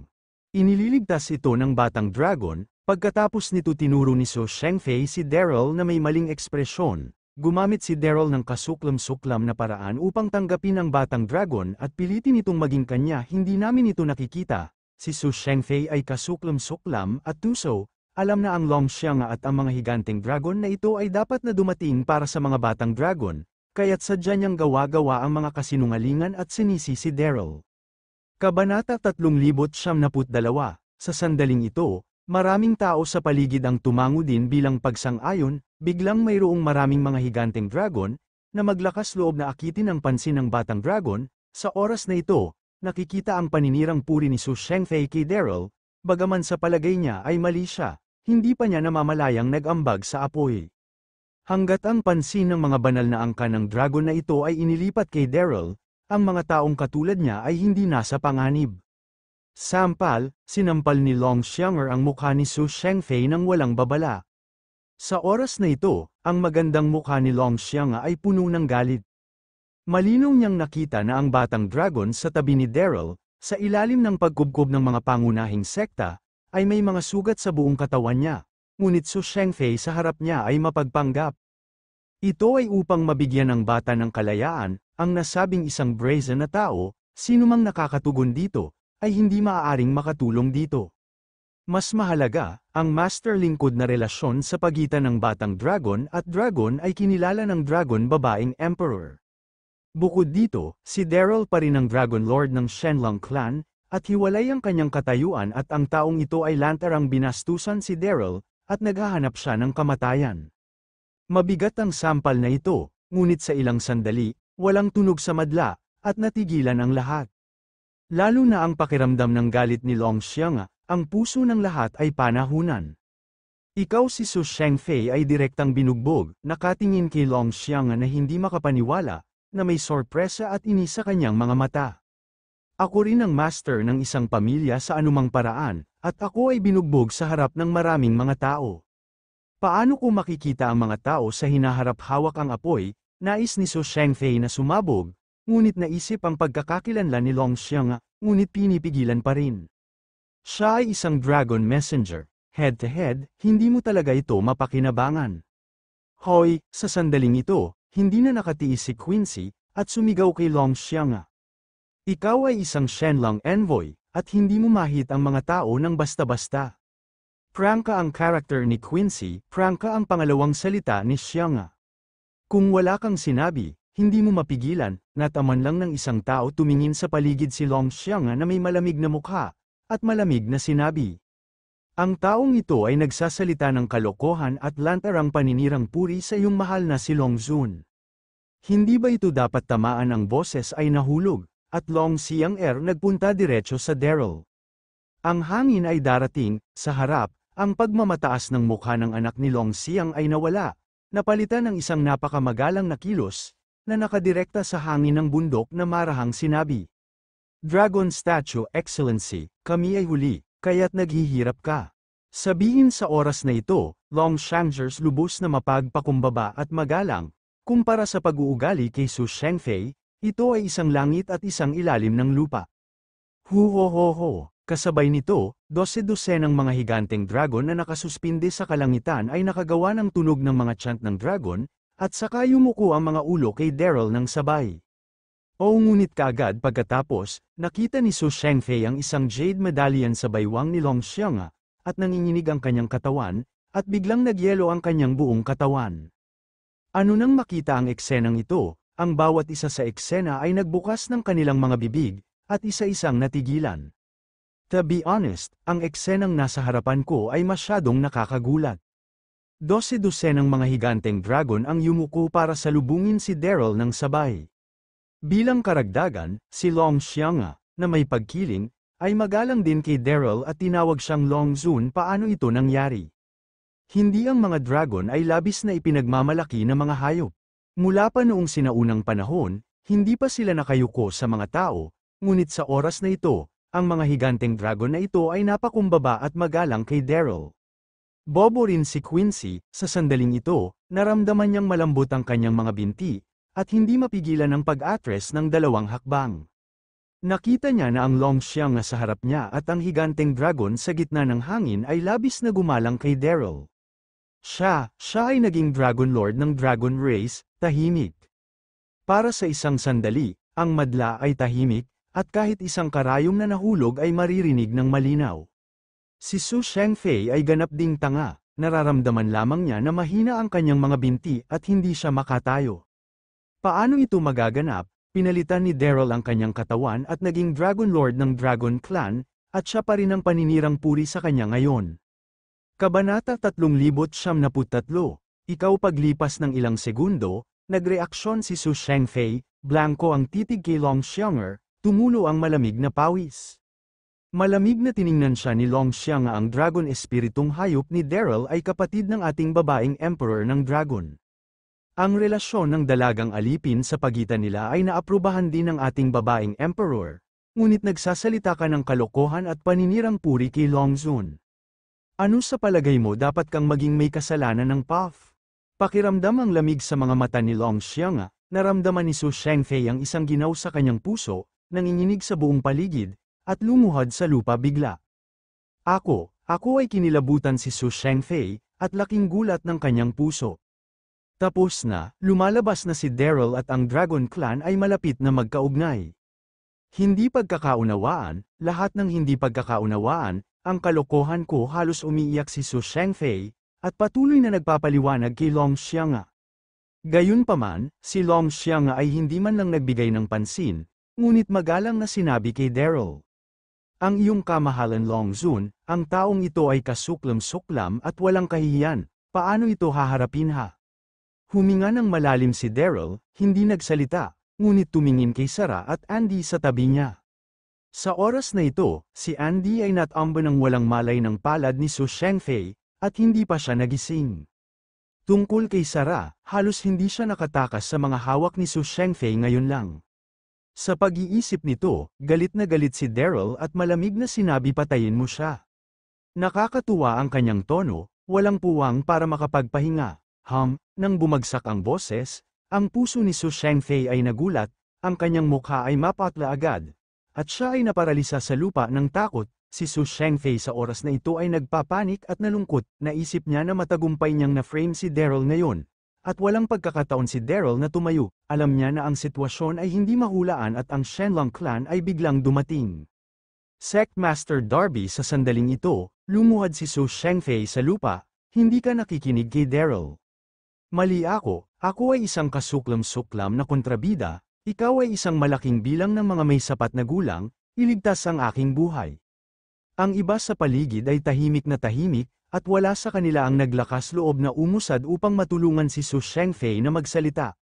Inililigtas ito ng batang dragon. Pagkatapos nito tinuro ni Su Shengfei si Daryl na may maling ekspresyon, gumamit si Daryl ng kasuklam-suklam na paraan upang tanggapin ang batang dragon at pilitin itong maging kanya. Hindi namin ito nakikita. Si Su Shengfei ay kasuklam-suklam at tuso, alam na ang Longxiang at ang mga higanteng dragon na ito ay dapat na dumating para sa mga batang dragon, kaya't sadya niyang gawa-gawa ang mga kasinungalingan at sinisi si Daryl. Kabanata 392. Sa sandaling ito, maraming tao sa paligid ang tumango din bilang pagsang-ayon, biglang mayroong maraming mga higanteng dragon, na maglakas loob na akitin ang pansin ng batang dragon. Sa oras na ito, nakikita ang paninirang puri ni Su Shengfei kay Daryl, bagaman sa palagay niya ay mali siya, hindi pa niya namamalayang nag-ambag sa apoy. Hanggat ang pansin ng mga banal na angka ng dragon na ito ay inilipat kay Daryl, ang mga taong katulad niya ay hindi nasa panganib. Sampal, sinampal ni Longxiang ang mukha ni Su Shengfei nang walang babala. Sa oras na ito, ang magandang mukha ni Longxiang ay puno ng galit. Malinaw niyang nakita na ang batang dragon sa tabi ni Daryl, sa ilalim ng pagkubkob ng mga pangunahing sekta, ay may mga sugat sa buong katawan niya, ngunit Su Shengfei sa harap niya ay mapagpanggap. Ito ay upang mabigyan ng bata ng kalayaan, ang nasabing isang brazen na tao, sinumang nakakatugon dito, ay hindi maaaring makatulong dito. Mas mahalaga, ang master lingkod na relasyon sa pagitan ng batang dragon at dragon ay kinilala ng dragon babaeng emperor. Bukod dito, si Daryl pa rin ang Dragon Lord ng Shenlong clan, at hiwalay ang kanyang katayuan at ang taong ito ay lantarang binastusan si Daryl, at naghahanap siya ng kamatayan. Mabigat ang sampal na ito, ngunit sa ilang sandali, walang tunog sa madla, at natigilan ang lahat. Lalo na ang pakiramdam ng galit ni Long Xiang, ang puso ng lahat ay panahunan. Ikaw si Su Shengfei ay direktang binugbog, nakatingin kay Long Xiang na hindi makapaniwala, na may sorpresa at inis sa kanyang mga mata. Ako rin ang master ng isang pamilya sa anumang paraan, at ako ay binugbog sa harap ng maraming mga tao. Paano ko makikita ang mga tao sa hinaharap hawak ang apoy? Nais ni Su Shengfei na sumabog, ngunit naisip ang pagkakakilanlan ni Long Xiang, ngunit pinipigilan pa rin. Siya ay isang dragon messenger, head-to-head, hindi mo talaga ito mapakinabangan. Hoy, sa sandaling ito, hindi na nakatiis si Quincy, at sumigaw kay Long Xiang. Ikaw ay isang Shenlong envoy, at hindi mo mahit ang mga tao ng basta-basta. Prangka ang karakter ni Quincy, prangka ang pangalawang salita ni Xiang. Kung wala kang sinabi, hindi mo mapigilan, nataman lang ng isang tao tumingin sa paligid si Long Xiang na may malamig na mukha, at malamig na sinabi. Ang taong ito ay nagsasalita ng kalokohan at lantarang paninirang puri sa iyong mahal na si Long Zun. Hindi ba ito dapat tamaan ang boses ay nahulog, at Long Xiang nagpunta diretso sa Daryl. Ang hangin ay darating, sa harap, ang pagmamataas ng mukha ng anak ni Long Xiang ay nawala, napalitan ng isang napakamagalang na kilos, na nakadirekta sa hangin ng bundok na marahang sinabi. Dragon Statue Excellency, kami ay huli, kaya't naghihirap ka. Sabihin sa oras na ito, Long Xiangers lubos na mapagpakumbaba at magalang, kumpara sa pag-uugali kay Su Shengfei, ito ay isang langit at isang ilalim ng lupa. Hu-ho-ho-ho. Kasabay nito, 12 ng mga higanteng dragon na nakasuspinde sa kalangitan ay nakagawa ng tunog ng mga chant ng dragon, at saka yumuko ang mga ulo kay Daryl ng sabay. Ngunit kaagad pagkatapos, nakita ni Su Shengfei ang isang jade medallion sa baywang ni Long Xiang, at nanginginig ang kanyang katawan, at biglang nagyelo ang kanyang buong katawan. Ano nang makita ang eksenang ito, ang bawat isa sa eksena ay nagbukas ng kanilang mga bibig, at isa-isang natigilan. To be honest, ang eksenang nasa harapan ko ay masyadong nakakagulat. 12 ng mga higanteng dragon ang yumuko para salubungin si Daryl ng sabay. Bilang karagdagan, si Long Xiang, na may pagkiling, ay magalang din kay Daryl at tinawag siyang Long Zun. Paano ito nangyari? Hindi ang mga dragon ay labis na ipinagmamalaki na mga hayop. Mula pa noong sinaunang panahon, hindi pa sila nakayuko sa mga tao, ngunit sa oras na ito, ang mga higanteng dragon na ito ay napakumbaba at magalang kay Daryl. Bobo rin si Quincy, sa sandaling ito, naramdaman niyang malambot ang kanyang mga binti, at hindi mapigilan ang pag-atres ng dalawang hakbang. Nakita niya na ang Long Xiang sa harap niya at ang higanteng dragon sa gitna ng hangin ay labis na gumalang kay Daryl. Siya ay naging Dragon Lord ng Dragon Race, tahimik. Para sa isang sandali, ang madla ay tahimik, at kahit isang karayom na nahulog ay maririnig ng malinaw. Si Su Shengfei ay ganap ding tanga, nararamdaman lamang niya na mahina ang kanyang mga binti at hindi siya makatayo. Paano ito magaganap? Pinalitan ni Daryl ang kanyang katawan at naging Dragon Lord ng Dragon Clan, at siya pa rin ang paninirang puri sa kanya ngayon. Kabanata 3073, Ikaw paglipas ng ilang segundo, nagreaksyon si Su Shengfei, blanko ang titig kay Long Xiang, tumulo ang malamig na pawis. Malamig na tiningnan siya ni Long Xiang. Ang dragon espiritong hayop ni Daryl ay kapatid ng ating babaeng emperor ng dragon. Ang relasyon ng dalagang alipin sa pagitan nila ay naaprubahan din ng ating babaeng emperor, ngunit nagsasalita ka ng kalokohan at paninirang puri kay Long Zun. Ano sa palagay mo dapat kang maging may kasalanan ng Puff? Pakiramdam ang lamig sa mga mata ni Long Xiang, naramdaman ni Su Shengfei ang isang ginaw sa kanyang puso, nanginginig sa buong paligid, at lumuhod sa lupa bigla. Ako ay kinilabutan si Su Shengfei, at laking gulat ng kanyang puso. Tapos na, lumalabas na si Daryl at ang Dragon Clan ay malapit na magkaugnay. Hindi pagkakaunawaan, lahat ng hindi pagkakaunawaan, ang kalokohan ko halos umiiyak si Su Shengfei, at patuloy na nagpapaliwanag kay Long Xianga. Gayunpaman, si Long Xianga ay hindi man lang nagbigay ng pansin, ngunit magalang na sinabi kay Daryl. Ang iyong kamahalan Long Zun, ang taong ito ay kasuklam-suklam at walang kahihiyan, paano ito haharapin ha? Huminga ng malalim si Daryl, hindi nagsalita, ngunit tumingin kay Sarah at Andy sa tabi niya. Sa oras na ito, si Andy ay natambo ng walang malay ng palad ni Su Shengfei, at hindi pa siya nagising. Tungkol kay Sarah, halos hindi siya nakatakas sa mga hawak ni Su Shengfei ngayon lang. Sa pag-iisip nito, galit na galit si Daryl at malamig na sinabi patayin mo siya. Nakakatuwa ang kanyang tono, walang puwang para makapagpahinga. Nang bumagsak ang boses, ang puso ni Su Shengfei ay nagulat, ang kanyang mukha ay mapatla agad. At siya ay naparalisa sa lupa ng takot, si Su Shengfei sa oras na ito ay nagpapanik at nalungkot, naisip niya na matagumpay niyang na-frame si Daryl ngayon. At walang pagkakataon si Daryl na tumayo, alam niya na ang sitwasyon ay hindi mahulaan at ang Shenlong Clan ay biglang dumating. Sectmaster Darby sa sandaling ito, lumuhad si Su Shengfei sa lupa, hindi ka nakikinig kay Daryl. Mali ako ay isang kasuklam-suklam na kontrabida, ikaw ay isang malaking bilang ng mga may sapat na gulang, iligtas ang aking buhay. Ang iba sa paligid ay tahimik na tahimik, at wala sa kanila ang naglakas loob na umusad upang matulungan si Su Shengfei na magsalita.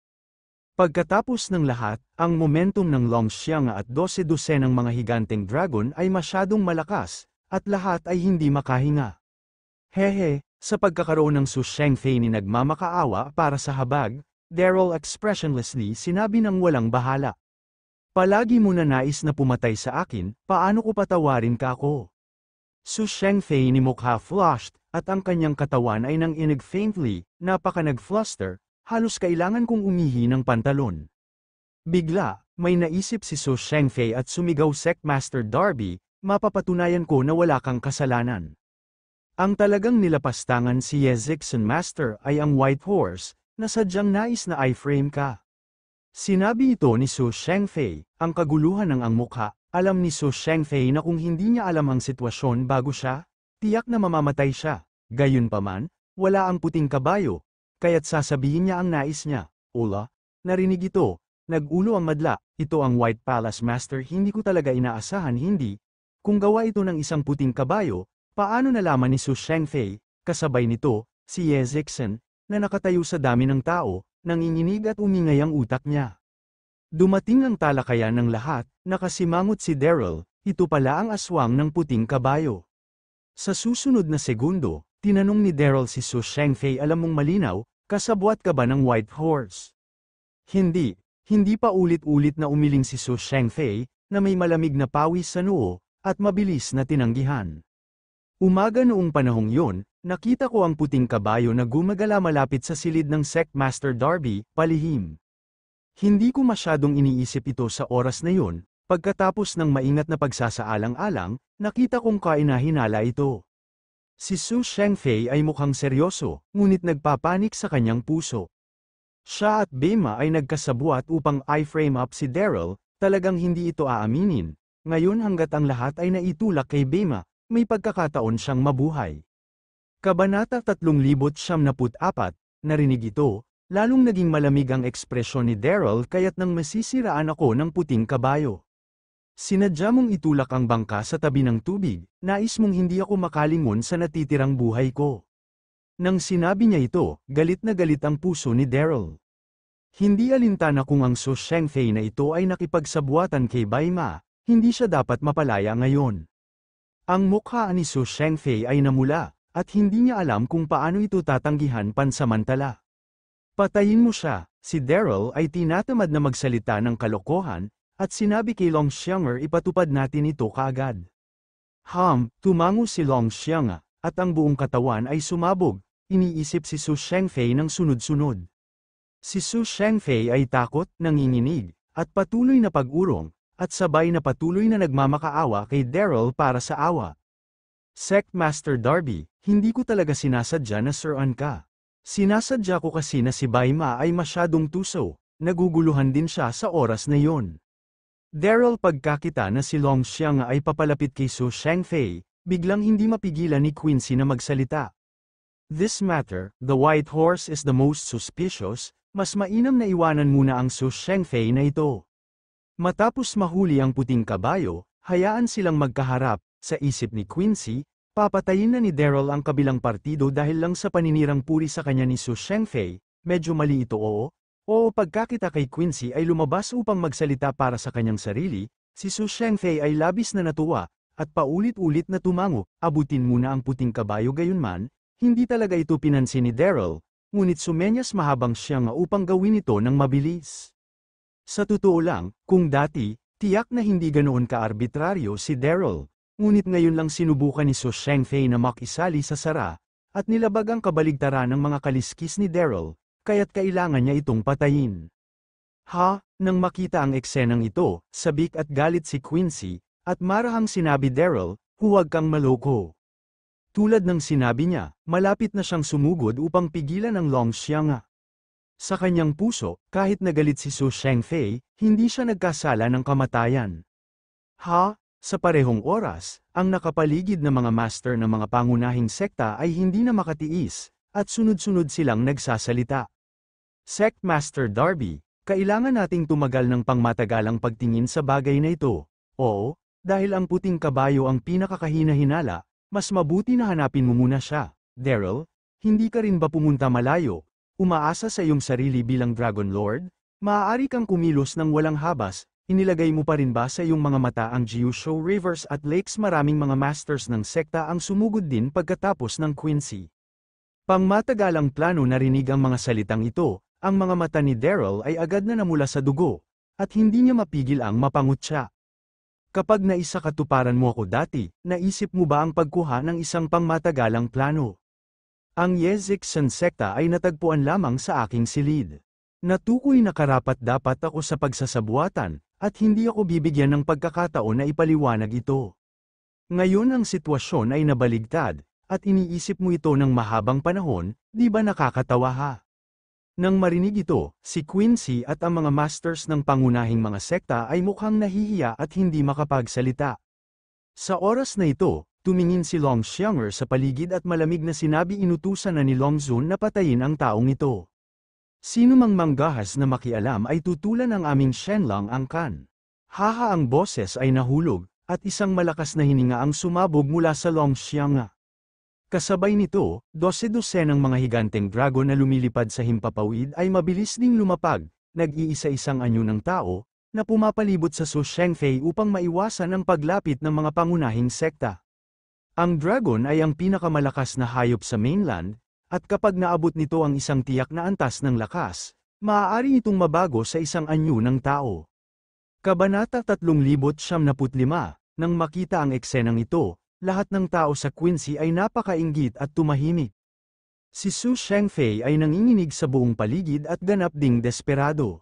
Pagkatapos ng lahat, ang momentum ng Long Xianga at 12 ng mga higanteng dragon ay masyadong malakas, at lahat ay hindi makahinga. Sa pagkakaroon ng Su Shengfei ni nagmamakaawa para sa habag, Daryl expressionlessly sinabi ng walang bahala. Palagi mo na nais na pumatay sa akin, paano ko patawarin ka ako? Su Shengfei ni mukha flushed, at ang kanyang katawan ay nanginig faintly, napaka nag-fluster, halos kailangan kong umihi ng pantalon. Bigla, may naisip si Su Shengfei at sumigaw Sectmaster Darby, mapapatunayan ko na wala kang kasalanan. Ang talagang nilapastangan si Ye Zixen Master ay ang White Horse, na sadyang nais na i-frame ka. Sinabi ito ni Su Shengfei, ang kaguluhan ng ang mukha, alam ni Su Shengfei na kung hindi niya alam ang sitwasyon bago siya, tiyak na mamamatay siya. Gayunpaman, wala ang puting kabayo, kaya't sasabihin niya ang nais niya. Ola, narinig ito, nag-ulo ang madla, ito ang White Palace Master, hindi ko talaga inaasahan hindi. Kung gawa ito ng isang puting kabayo, paano nalaman ni Su Shengfei, kasabay nito, si Ye Zixen, na nakatayo sa dami ng tao, nanginginig at umingay ang utak niya. Dumating ang talakayan ng lahat, nakasimangot si Daryl, ito pala ang aswang ng puting kabayo. Sa susunod na segundo, tinanong ni Daryl si Su Shengfei, alam mong malinaw, kasabwat ka ba ng White Horse? Hindi pa ulit-ulit na umiling si Su Shengfei, na may malamig na pawis sa noo, at mabilis na tinanggihan. Umaga noong panahong yon, nakita ko ang puting kabayo na gumagala malapit sa silid ng Sectmaster Darby, palihim. Hindi ko masyadong iniisip ito sa oras na yon, pagkatapos ng maingat na pagsasaalang-alang, nakita kong kainahinala ito. Si Su Shengfei ay mukhang seryoso, ngunit nagpapanik sa kanyang puso. Siya at Bema ay nagkasabwat upang i-frame up si Daryl, talagang hindi ito aaminin. Ngayon hanggat ang lahat ay naitulak kay Bema, may pagkakataon siyang mabuhay. Kabanata 3074, narinig ito, lalong naging malamig ang ekspresyon ni Daryl kaya't nang masisiraan ako ng puting kabayo. Sinadya mong itulak ang bangka sa tabi ng tubig, nais mong hindi ako makalingon sa natitirang buhay ko. Nang sinabi niya ito, galit na galit ang puso ni Daryl. Hindi alintana kung ang Su Shengfei na ito ay nakipagsabwatan kay Bema, hindi siya dapat mapalaya ngayon. Ang mukha ni Su Shengfei ay namula, at hindi niya alam kung paano ito tatanggihan pansamantala. Patayin mo siya, si Daryl ay tinatamad na magsalita ng kalokohan, at sinabi kay Long Xianga ipatupad natin ito kaagad. Tumango si Long Xianga, at ang buong katawan ay sumabog, iniisip si Su Shengfei ng sunod-sunod. Si Su Shengfei ay takot, nanginginig, at patuloy na pag-urong, at sabay na patuloy na nagmamakaawa kay Daryl para sa awa. Sect Master Darby, hindi ko talaga sinasadya na suran ka. Sinasadya ko kasi na si Baima ay masyadong tuso, naguguluhan din siya sa oras na yon. Daryl pagkakita na si Long Xiang ay papalapit kay Su Shengfei, biglang hindi mapigilan ni Quincy na magsalita. This matter, the white horse is the most suspicious, mas mainam na iwanan muna ang Su Shengfei na ito. Matapos mahuli ang puting kabayo, hayaan silang magkaharap, sa isip ni Quincy, papatayin na ni Daryl ang kabilang partido dahil lang sa paninirang puri sa kanya ni Su Shengfei, medyo mali ito oo pagkakita kay Quincy ay lumabas upang magsalita para sa kanyang sarili, si Su Shengfei ay labis na natuwa, at paulit-ulit na tumango, abutin muna ang puting kabayo gayunman, hindi talaga ito pinansin ni Daryl, ngunit sumenyas mahabang siya nga upang gawin ito ng mabilis. Sa totoo lang, kung dati, tiyak na hindi ganoon ka-arbitraryo si Daryl. Ngunit ngayon lang sinubukan ni Su Shengfei na makisali sa sara, at nilabag ang kabaligtaran ng mga kaliskis ni Daryl, kaya't kailangan niya itong patayin. Nang makita ang eksenang ito, sabik at galit si Quincy, at marahang sinabi Daryl, huwag kang maloko. Tulad ng sinabi niya, malapit na siyang sumugod upang pigilan ang Long Xiang. Sa kanyang puso, kahit nagalit si Su Shengfei, hindi siya nagkasala ng kamatayan. Sa parehong oras, ang nakapaligid na mga master ng mga pangunahing sekta ay hindi na makatiis, at sunod-sunod silang nagsasalita. Sect Master Darby, kailangan nating tumagal ng pangmatagalang pagtingin sa bagay na ito. Oo, dahil ang puting kabayo ang pinakakahina-hinala, mas mabuti na hanapin mo muna siya. Daryl, hindi ka rin ba pumunta malayo? Umaasa sa iyong sarili bilang Dragon Lord? Maaari kang kumilos ng walang habas. Inilagay mo pa rin ba sa iyong mga mata ang Jiusho Rivers at Lakes? Maraming mga masters ng sekta ang sumugod din pagkatapos ng Quincy. Pangmatagalang plano narinig ang mga salitang ito, ang mga mata ni Daryl ay agad na namula sa dugo, at hindi niya mapigil ang mapangutya. Kapag naisakatuparan mo ako dati, naisip mo ba ang pagkuha ng isang pangmatagalang plano? Ang Yezixan sekta ay natagpuan lamang sa aking silid. Natukoy na karapat-dapat ako sa pagsasabuatan, at hindi ako bibigyan ng pagkakataon na ipaliwanag ito. Ngayon ang sitwasyon ay nabaligtad, at iniisip mo ito ng mahabang panahon, di ba nakakatawa ha? Nang marinig ito, si Quincy at ang mga masters ng pangunahing mga sekta ay mukhang nahihiya at hindi makapagsalita. Sa oras na ito, tumingin si Long Xianger sa paligid at malamig na sinabi inutusan na ni Long Zun na patayin ang taong ito. Sino mang manggahas na makialam ay tutulan ng aming Shenlong angkan. Ang boses ay nahulog, at isang malakas na hininga ang sumabog mula sa Long Xiang. Kasabay nito, 12 ng mga higanteng dragon na lumilipad sa himpapawid ay mabilis ding lumapag, nag-iisa-isang anyo ng tao, na pumapalibot sa Su Shengfei upang maiwasan ang paglapit ng mga pangunahing sekta. Ang dragon ay ang pinakamalakas na hayop sa mainland, at kapag naabot nito ang isang tiyak na antas ng lakas, maaari itong mabago sa isang anyo ng tao. Kabanata 375, nang makita ang eksenang ito, lahat ng tao sa Quincy ay napakainggit at tumahimik. Si Su Shengfei ay nanginginig sa buong paligid at ganap ding desperado.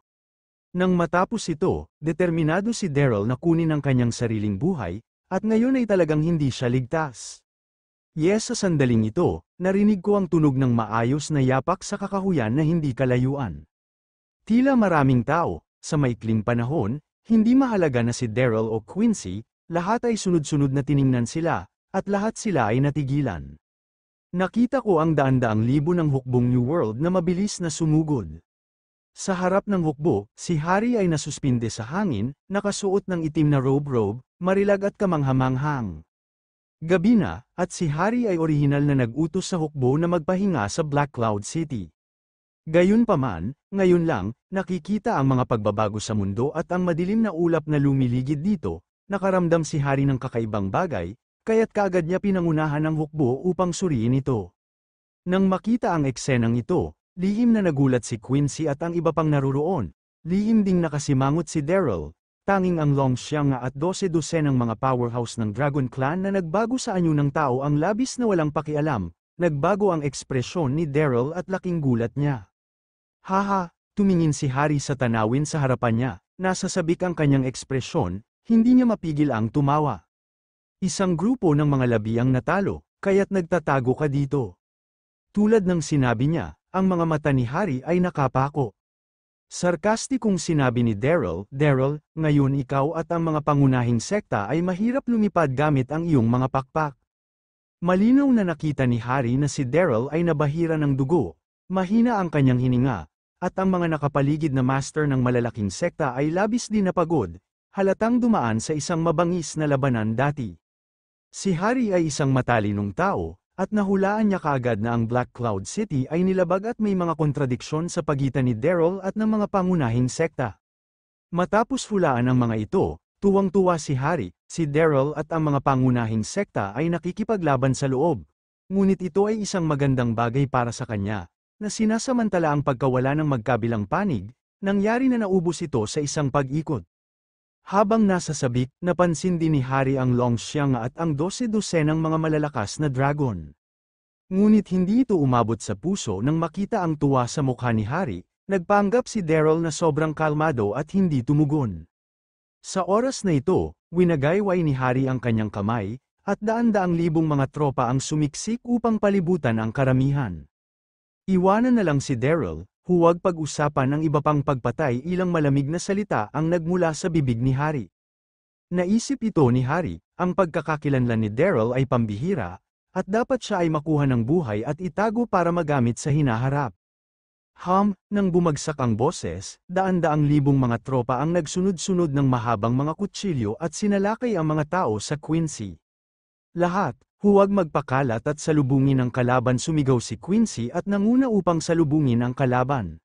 Nang matapos ito, determinado si Daryl na kunin ang kanyang sariling buhay, at ngayon ay talagang hindi siya ligtas. Sa sandaling ito, narinig ko ang tunog ng maayos na yapak sa kakahuyan na hindi kalayuan. Tila maraming tao, sa maikling panahon, hindi mahalaga na si Daryl o Quincy, lahat ay sunod-sunod na tiningnan sila, at lahat sila ay natigilan. Nakita ko ang daan-daang libo ng hukbong New World na mabilis na sumugod. Sa harap ng hukbo, si Hari ay nasuspinde sa hangin, nakasuot ng itim na robe, marilag at kamanghamanghang. Gabi na, at si Hari ay orihinal na nag-utos sa hukbo na magpahinga sa Black Cloud City. Gayunpaman, ngayon lang, nakikita ang mga pagbabago sa mundo at ang madilim na ulap na lumiligid dito, nakaramdam si Hari ng kakaibang bagay, kaya't kaagad niya pinangunahan ang hukbo upang suriin ito. Nang makita ang eksenang ito, lihim na nagulat si Quincy at ang iba pang naruroon, lihim ding nakasimangot si Daryl. Tanging ang Long Xiang at 12 ng mga powerhouse ng Dragon Clan na nagbago sa anyo ng tao ang labis na walang pakialam, nagbago ang ekspresyon ni Daryl at laking gulat niya. Tumingin si Hari sa tanawin sa harapan niya, nasa sabik ang kanyang ekspresyon, hindi niya mapigil ang tumawa. Isang grupo ng mga labi ang natalo, kaya't nagtatago ka dito. Tulad ng sinabi niya, ang mga mata ni Hari ay nakapako. Sarkastikong sinabi ni Daryl, "Daryl, ngayon ikaw at ang mga pangunahing sekta ay mahirap lumipad gamit ang iyong mga pakpak." Malinaw na nakita ni Hari na si Daryl ay nabahira ng dugo, mahina ang kanyang hininga, at ang mga nakapaligid na master ng malalaking sekta ay labis din napagod, halatang dumaan sa isang mabangis na labanan dati. Si Hari ay isang matalinong tao, at nahulaan niya kaagad na ang Black Cloud City ay nilabag at may mga kontradiksyon sa pagitan ni Daryl at ng mga pangunahing sekta. Matapos hulaan ang mga ito, tuwang-tuwa si Hari, si Daryl at ang mga pangunahing sekta ay nakikipaglaban sa loob. Ngunit ito ay isang magandang bagay para sa kanya, na sinasamantala ang pagkawala ng magkabilang panig, nangyari na naubos ito sa isang pag-ikot. Habang nasa sabik, napansin din ni Hari ang Longxiang at ang 12-dosenang mga malalakas na dragon. Ngunit hindi ito umabot sa puso nang makita ang tuwa sa mukha ni Hari, nagpanggap si Daryl na sobrang kalmado at hindi tumugon. Sa oras na ito, winagayway ni Hari ang kanyang kamay, at daan-daang libong mga tropa ang sumiksik upang palibutan ang karamihan. Iwanan na lang si Daryl, huwag pag-usapan ang iba pang pagpatay, ilang malamig na salita ang nagmula sa bibig ni Hari. Naisip ito ni Hari, ang pagkakakilanlan ni Daryl ay pambihira, at dapat siya ay makuha ng buhay at itago para magamit sa hinaharap. Nang bumagsak ang boses, daan-daang libong mga tropa ang nagsunod-sunod ng mahabang mga kutsilyo at sinalakay ang mga tao sa Quincy. Lahat, huwag magpakalat at salubungin ang kalaban, sumigaw si Quincy at nanguna upang salubungin ang kalaban.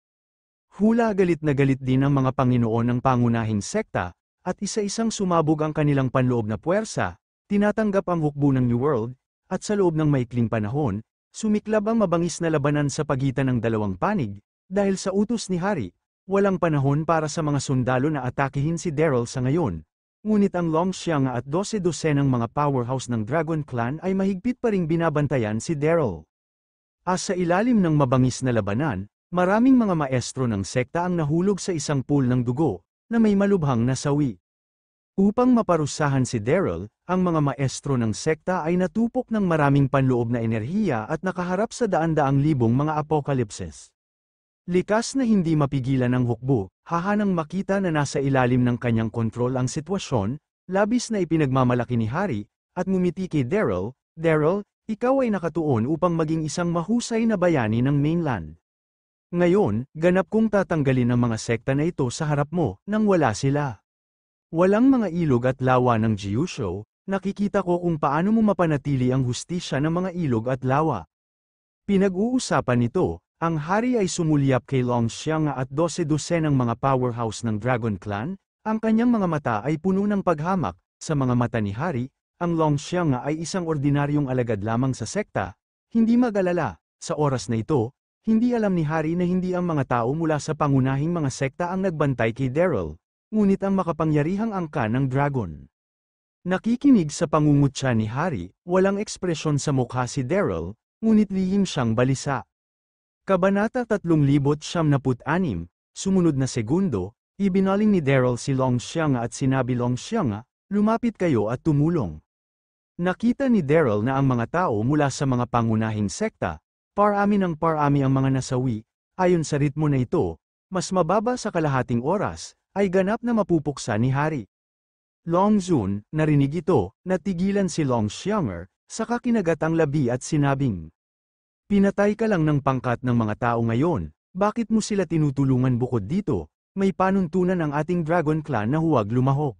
Hula galit na galit din ang mga Panginoon ng pangunahing sekta, at isa-isang sumabog ang kanilang panloob na puwersa, tinatanggap ang hukbo ng New World, at sa loob ng maikling panahon, sumiklab ang mabangis na labanan sa pagitan ng dalawang panig, dahil sa utos ni Hari, walang panahon para sa mga sundalo na atakihin si Daryl sa ngayon. Ngunit ang Longxiang at 12-dosenang mga powerhouse ng Dragon Clan ay mahigpit pa ring binabantayan si Daryl. Sa ilalim ng mabangis na labanan, maraming mga maestro ng sekta ang nahulog sa isang pool ng dugo, na may malubhang nasawi. Upang maparusahan si Daryl, ang mga maestro ng sekta ay natupok ng maraming panloob na enerhiya at nakaharap sa daan-daang libong mga apokalipses. Likas na hindi mapigilan ang hukbo, hahanang makita na nasa ilalim ng kanyang kontrol ang sitwasyon, labis na ipinagmamalaki ni Hari, at ngumiti kay Daryl, "Daryl, ikaw ay nakatuon upang maging isang mahusay na bayani ng mainland. Ngayon, ganap kong tatanggalin ang mga sekta na ito sa harap mo, nang wala sila. Walang mga ilog at lawa ng Gyusho, nakikita ko kung paano mo mapanatili ang hustisya ng mga ilog at lawa." Pinag-uusapan nito, ang Hari ay sumulyap kay Longxiang at 12-dosenang mga powerhouse ng Dragon Clan, ang kanyang mga mata ay puno ng paghamak. Sa mga mata ni Hari, ang Longxiang ay isang ordinaryong alagad lamang sa sekta, hindi mag-alala. Sa oras na ito, hindi alam ni Hari na hindi ang mga tao mula sa pangunahing mga sekta ang nagbantay kay Daryl, ngunit ang makapangyarihang angka ng dragon. Nakikinig sa pangungutya ni Hari, walang ekspresyon sa mukha si Daryl, ngunit lihim siyang balisa. Kabanata 396, sumunod na segundo, ibinaling ni Daryl si Longxiang at sinabi, "Longxiang, lumapit kayo at tumulong." Nakita ni Daryl na ang mga tao mula sa mga pangunahing sekta, parami ng parami ang mga nasawi, ayon sa ritmo na ito, mas mababa sa kalahating oras, ay ganap na mapupuksa ni Hari. Long Zun, narinig ito, natigilan si Longxiang, saka kinagat ang labi at sinabing, "Pinatay ka lang ng pangkat ng mga tao ngayon, bakit mo sila tinutulungan bukod dito? May panuntunan ang ating Dragon Clan na huwag lumahok.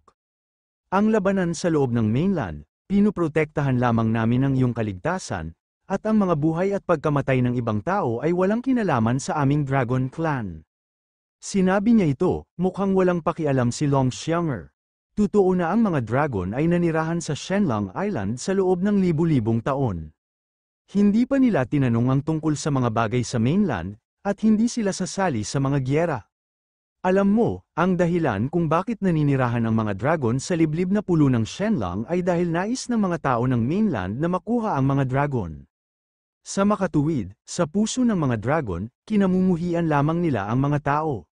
Ang labanan sa loob ng mainland, pinuprotektahan lamang namin ang iyong kaligtasan, at ang mga buhay at pagkamatay ng ibang tao ay walang kinalaman sa aming Dragon Clan." Sinabi niya ito, mukhang walang pakialam si Longxiang. Totoo na ang mga dragon ay nanirahan sa Shenlang Island sa loob ng libu-libong taon. Hindi pa nila tinanong ang tungkol sa mga bagay sa mainland, at hindi sila sasali sa mga gyera. Alam mo, ang dahilan kung bakit naninirahan ang mga dragon sa liblib na pulo ng Shenlang ay dahil nais ng mga tao ng mainland na makuha ang mga dragon. Sa makatuwid, sa puso ng mga dragon, kinamumuhian lamang nila ang mga tao.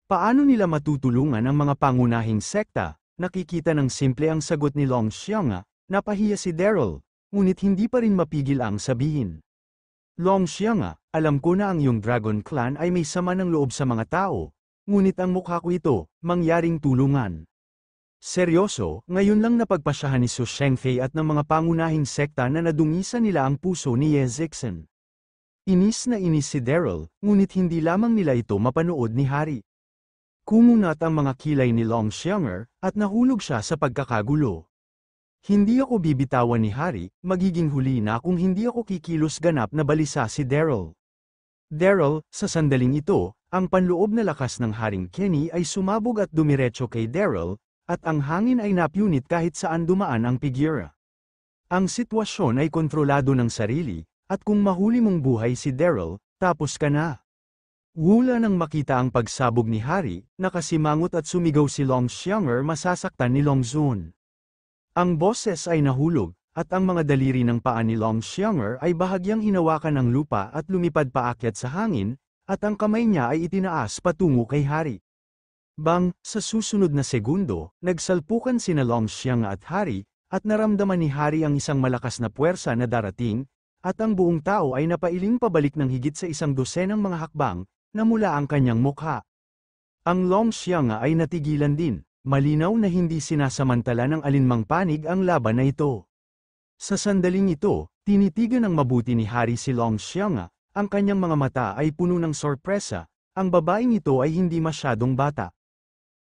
Paano nila matutulungan ang mga pangunahing sekta? Nakikita ng simple ang sagot ni Long Xiang. Napahiya si Daryl, ngunit hindi pa rin mapigil ang sabihin. Long Xiang, alam ko na ang iyong Dragon Clan ay may sama ng loob sa mga tao, ngunit ang mukha ko ito, mangyaring tulungan. Seryoso, ngayon lang napagpasyahan ni Su Shengfei at ng mga pangunahing sekta na nadungisan nila ang puso ni Ye Zixen. Inis na inis si Daryl, ngunit hindi lamang nila ito mapanood ni Hari. Kumunat ang mga kilay ni Long Xianger, at nahulog siya sa pagkakagulo. Hindi ako bibitawan ni Hari, magiging huli na kung hindi ako kikilos ganap na balisa si Daryl. Daryl, sa sandaling ito, ang panloob na lakas ng Haring Kenny ay sumabog at dumiretso kay Daryl, at ang hangin ay napyunit kahit saan dumaan ang figura. Ang sitwasyon ay kontrolado ng sarili, at kung mahuli mong buhay si Daryl, tapos ka na. Wala nang makita ang pagsabog ni Hari, nakasimangot at sumigaw si Long Xianger masasaktan ni Long Zun. Ang boses ay nahulog, at ang mga daliri ng paa ni Long Xianger ay bahagyang hinawakan ng lupa at lumipad paakyat sa hangin, at ang kamay niya ay itinaas patungo kay Hari. Bang, sa susunod na segundo, nagsalpukan sina Long Xiang at Hari, at naramdaman ni Hari ang isang malakas na puwersa na darating, at ang buong tao ay napailing pabalik ng higit sa 100 mga hakbang, na mula ang kanyang mukha. Ang Long Xiang ay natigilan din, malinaw na hindi sinasamantala ng alinmang panig ang laban na ito. Sa sandaling ito, tinitigan ng mabuti ni Hari si Long Xiang, ang kanyang mga mata ay puno ng sorpresa, ang babaeng ito ay hindi masyadong bata.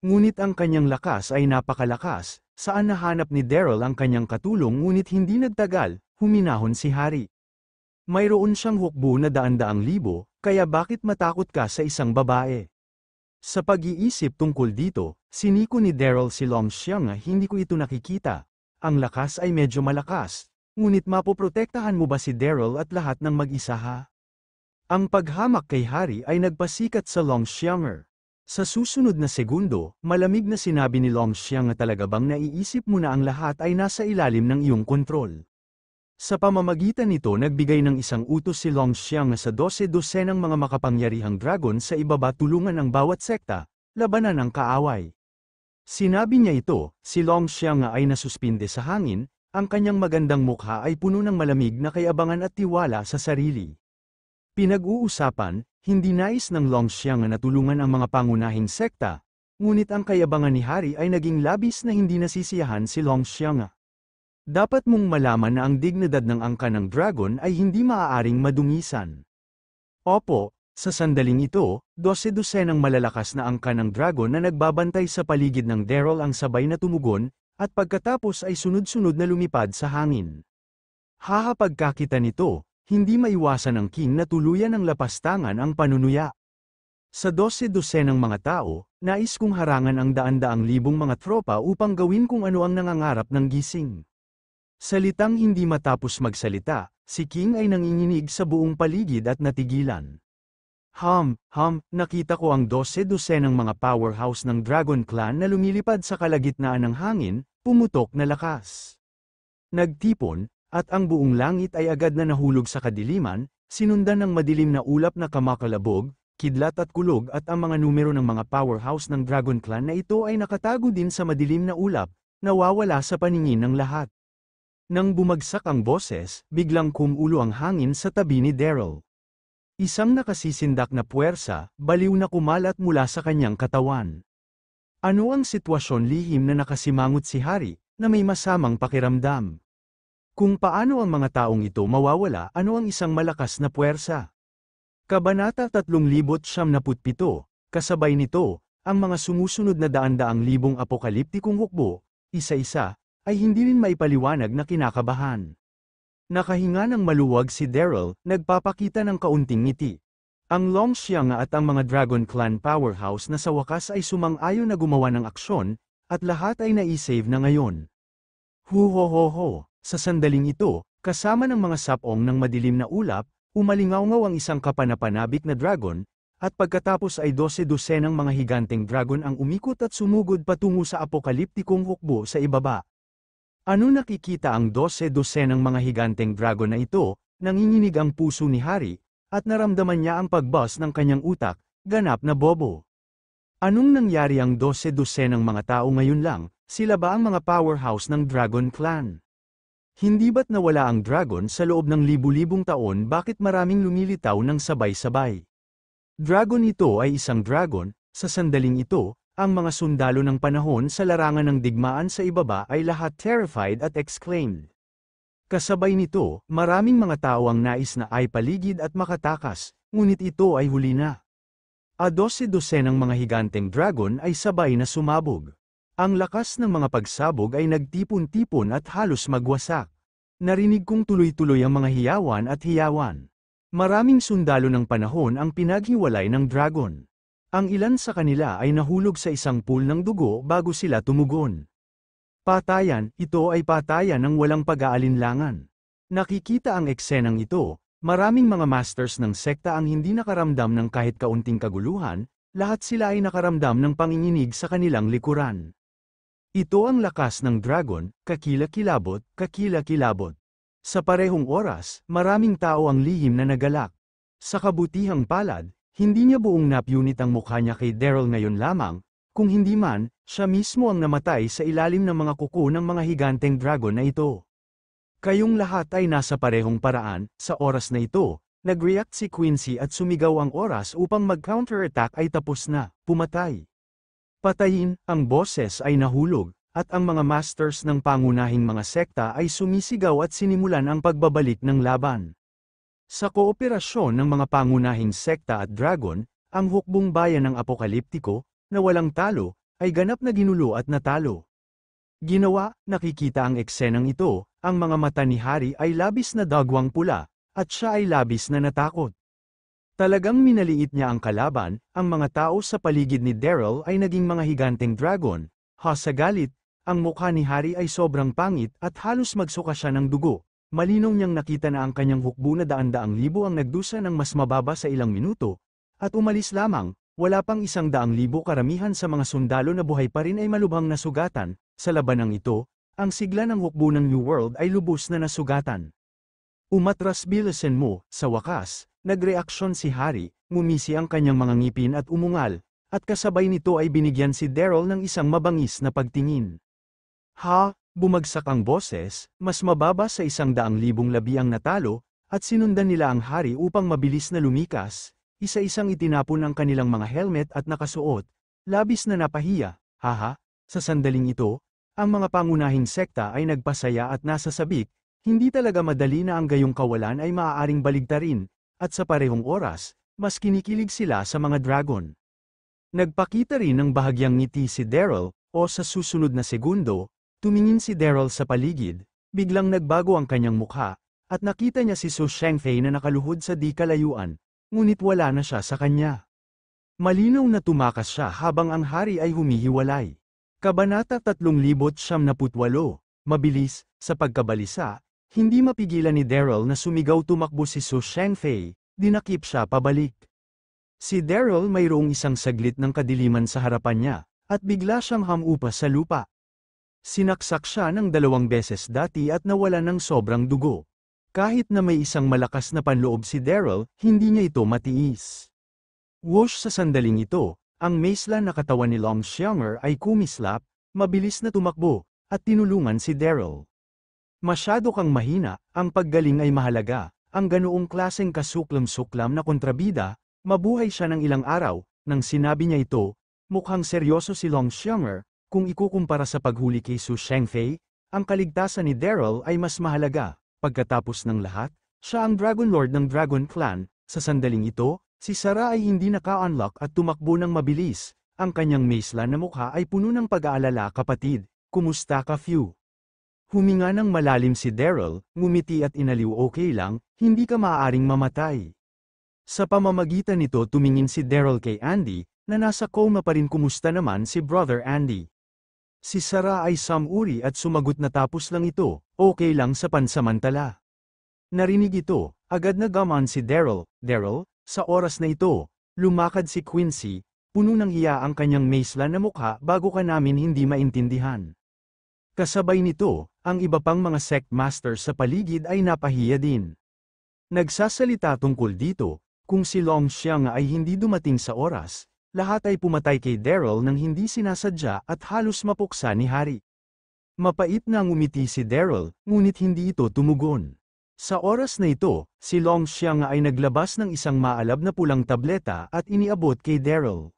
Ngunit ang kanyang lakas ay napakalakas, saan nahanap ni Daryl ang kanyang katulong ngunit hindi nagtagal, huminahon si Hari. Mayroon siyang hukbo na daan-daang libo, kaya bakit matakot ka sa isang babae? Sa pag-iisip tungkol dito, siniko ni Daryl si Long Xiang hindi ko ito nakikita. Ang lakas ay medyo malakas, ngunit mapoprotektahan mo ba si Daryl at lahat ng mag-isa ha? Ang paghamak kay Hari ay nagpasikat sa Long Xianger. Sa susunod na segundo, malamig na sinabi ni Long Xiang talaga bang naiisip mo na ang lahat ay nasa ilalim ng iyong kontrol. Sa pamamagitan nito nagbigay ng isang utos si Long Xiang sa 12-dosenang mga makapangyarihang dragon sa ibaba tulungan ang bawat sekta, labanan ang kaaway. Sinabi niya ito, si Long Xiang ay nasuspinde sa hangin, ang kanyang magandang mukha ay puno ng malamig na kayabangan at tiwala sa sarili. Pinag-uusapan, hindi nais ng Long Xiang na tulungan ang mga pangunahing sekta, ngunit ang kayabangan ni Hari ay naging labis na hindi nasisiyahan si Long Xiang. Dapat mong malaman na ang dignidad ng angka ng dragon ay hindi maaaring madungisan. Opo, sa sandaling ito, 12-dosenang malalakas na angka ng dragon na nagbabantay sa paligid ng Daryl ang sabay na tumugon, at pagkatapos ay sunod-sunod na lumipad sa hangin. Pagkakita nito, hindi maiwasan ng king na tuluyan ng lapastangan ang panunuya. Sa 12-dosenang mga tao, nais kong harangan ang daan-daang libong mga tropa upang gawin kung ano ang nangangarap ng gising. Salitang hindi matapos magsalita, si King ay nanginginig sa buong paligid at natigilan. Nakita ko ang 12-dosenang mga powerhouse ng Dragon Clan na lumilipad sa kalagitnaan ng hangin, pumutok na lakas. Nagtipon, at ang buong langit ay agad na nahulog sa kadiliman, sinundan ng madilim na ulap na kamakalabog, kidlat at kulog at ang mga numero ng mga powerhouse ng Dragon Clan na ito ay nakatago din sa madilim na ulap, nawawala sa paningin ng lahat. Nang bumagsak ang boses, biglang kumulo ang hangin sa tabi ni Daryl. Isang nakasisindak na puwersa, baliw na kumalat mula sa kanyang katawan. Ano ang sitwasyon lihim na nakasimangot si Hari, na may masamang pakiramdam? Kung paano ang mga taong ito mawawala, ano ang isang malakas na puwersa? Kabanata 3,777, kasabay nito, ang mga sumusunod na daan-daang libong apokaliptikong hukbo, isa-isa, ay hindi rin maipaliwanag na kinakabahan. Nakahinga ng maluwag si Daryl, nagpapakita ng kaunting ngiti. Ang Long Xiang at ang mga Dragon Clan powerhouse na sa wakas ay sumang-ayon na gumawa ng aksyon, at lahat ay naisave na ngayon. Sa sandaling ito, kasama ng mga sapong ng madilim na ulap, umalingaw-ngaw ang isang kapanapanabik na dragon, at pagkatapos ay 12-dosenang mga higanteng dragon ang umikot at sumugod patungo sa apokaliptikong hukbo sa ibaba. Ano nakikita ang 12-dosenang mga higanteng dragon na ito? nanginginig ang puso ni Harry, at naramdaman niya ang pagbus ng kanyang utak, ganap na bobo. Anong nangyari ang 12 ng mga tao ngayon lang, sila ba ang mga powerhouse ng Dragon Clan? Hindi ba't nawala ang dragon sa loob ng libu-libong taon, bakit maraming lumilitaw ng sabay-sabay? Dragon ito ay isang dragon, sa sandaling ito, ang mga sundalo ng panahon sa larangan ng digmaan sa ibaba ay lahat terrified at exclaimed. Kasabay nito, maraming mga tao ang nais na ay paligid at makatakas, ngunit ito ay huli na. A 12 ng mga higanteng dragon ay sabay na sumabog. Ang lakas ng mga pagsabog ay nagtipon-tipon at halos magwasak. Narinig kong tuloy-tuloy ang mga hiyawan at hiyawan. Maraming sundalo ng panahon ang pinaghiwalay ng dragon. Ang ilan sa kanila ay nahulog sa isang pool ng dugo bago sila tumugon. Patayan, ito ay patayan ng walang pag-aalinlangan. Nakikita ang eksenang ito, maraming mga masters ng sekta ang hindi nakaramdam ng kahit kaunting kaguluhan, lahat sila ay nakaramdam ng panginginig sa kanilang likuran. Ito ang lakas ng dragon, kakila-kilabot, kakila-kilabot. Sa parehong oras, maraming tao ang lihim na nagalak. Sa kabutihang palad, hindi niya buong napyunit ang mukha niya kay Daryl ngayon lamang, kung hindi man, siya mismo ang namatay sa ilalim ng mga kuko ng mga higanteng dragon na ito. Kayong lahat ay nasa parehong paraan, sa oras na ito, nag-react si Quincy at sumigaw ang oras upang mag-counterattack ay tapos na, pumatay. Patayin, ang boses ay nahulog, at ang mga masters ng pangunahing mga sekta ay sumisigaw at sinimulan ang pagbabalik ng laban. Sa kooperasyon ng mga pangunahing sekta at dragon, ang hukbong bayan ng apokaliptiko, na walang talo, ay ganap na ginulo at natalo. Ginawa, nakikita ang eksenang ito, ang mga mata ni Harry ay labis na dagwang pula, at siya ay labis na natakot. Talagang minaliit niya ang kalaban, ang mga tao sa paligid ni Daryl ay naging mga higanteng dragon, sa galit, ang mukha ni Harry ay sobrang pangit at halos magsuka siya ng dugo. Malinaw niyang nakita na ang kanyang hukbo na daan-daang libo ang nagdusa ng mas mababa sa ilang minuto, at umalis lamang, wala pang 100,000 karamihan sa mga sundalo na buhay pa rin ay malubhang nasugatan. Sa labanang ito, ang sigla ng hukbo ng New World ay lubos na nasugatan. Umatras bilisan mo, sa wakas, nagreaksyon si Harry, ngumisi ang kanyang mga ngipin at umungal, at kasabay nito ay binigyan si Daryl ng isang mabangis na pagtingin. Bumagsak ang boses, mas mababa sa 100,000 labi ang natalo, at sinundan nila ang Harry upang mabilis na lumikas, isa-isang itinapon ang kanilang mga helmet at nakasuot, labis na napahiya, sa sandaling ito, ang mga pangunahing sekta ay nagpasaya at nasasabik, hindi talaga madali na ang gayong kawalan ay maaaring baligtarin, at sa parehong oras, mas kinikilig sila sa mga dragon. Nagpakita rin ng bahagyang ngiti si Daryl, o sa susunod na segundo, tumingin si Daryl sa paligid, biglang nagbago ang kanyang mukha, at nakita niya si Su Shengfei na nakaluhod sa di kalayuan, ngunit wala na siya sa kanya. Malinaw na tumakas siya habang ang hari ay humihiwalay. Kabanata 398, mabilis, sa pagkabalisa, hindi mapigilan ni Daryl na sumigaw tumakbo si Su Shengfei, dinakip siya pabalik. Si Daryl mayroong isang saglit ng kadiliman sa harapan niya, at bigla siyang hamupa sa lupa. Sinaksak siya ng 2 beses dati at nawala ng sobrang dugo. Kahit na may isang malakas na panloob si Daryl, hindi niya ito matiis. Whoosh, sa sandaling ito, ang maisla na katawan ni Long Xianger ay kumislap, mabilis na tumakbo, at tinulungan si Daryl. Masyado kang mahina, ang paggaling ay mahalaga, ang ganoong klaseng kasuklam-suklam na kontrabida, mabuhay siya ng ilang araw. Nang sinabi niya ito, mukhang seryoso si Long Xianger. Kung ikukumpara sa paghuli kay Su Shengfei, ang kaligtasan ni Daryl ay mas mahalaga. Pagkatapos ng lahat, siya ang Dragon Lord ng Dragon Clan. Sa sandaling ito, si Sarah ay hindi naka-unlock at tumakbo ng mabilis. Ang kanyang maisla na mukha ay puno ng pag-aalala. Kapatid, kumusta ka Few? Huminga ng malalim si Daryl, ngumiti at inaliw. Okay lang, hindi ka maaaring mamatay. Sa pamamagitan nito tumingin si Daryl kay Andy, na nasa coma pa rin. Kumusta naman si Brother Andy? Si Sarah ay samuri at sumagot na tapos lang ito, okay lang sa pansamantala. Narinig ito, agad na gaman si Daryl. Daryl, sa oras na ito, lumakad si Quincy, puno ng hiya ang kanyang maisla na mukha bago ka namin hindi maintindihan. Kasabay nito, ang iba pang mga sect masters sa paligid ay napahiya din. Nagsasalita tungkol dito, kung si Long Xiang ay hindi dumating sa oras, lahat ay pumatay kay Daryl nang hindi sinasadya at halos mapuksa ni Hari. Mapait na ngumiti si Daryl, ngunit hindi ito tumugon. Sa oras na ito, si Long Xiang ay naglabas ng isang maalab na pulang tableta at iniabot kay Daryl.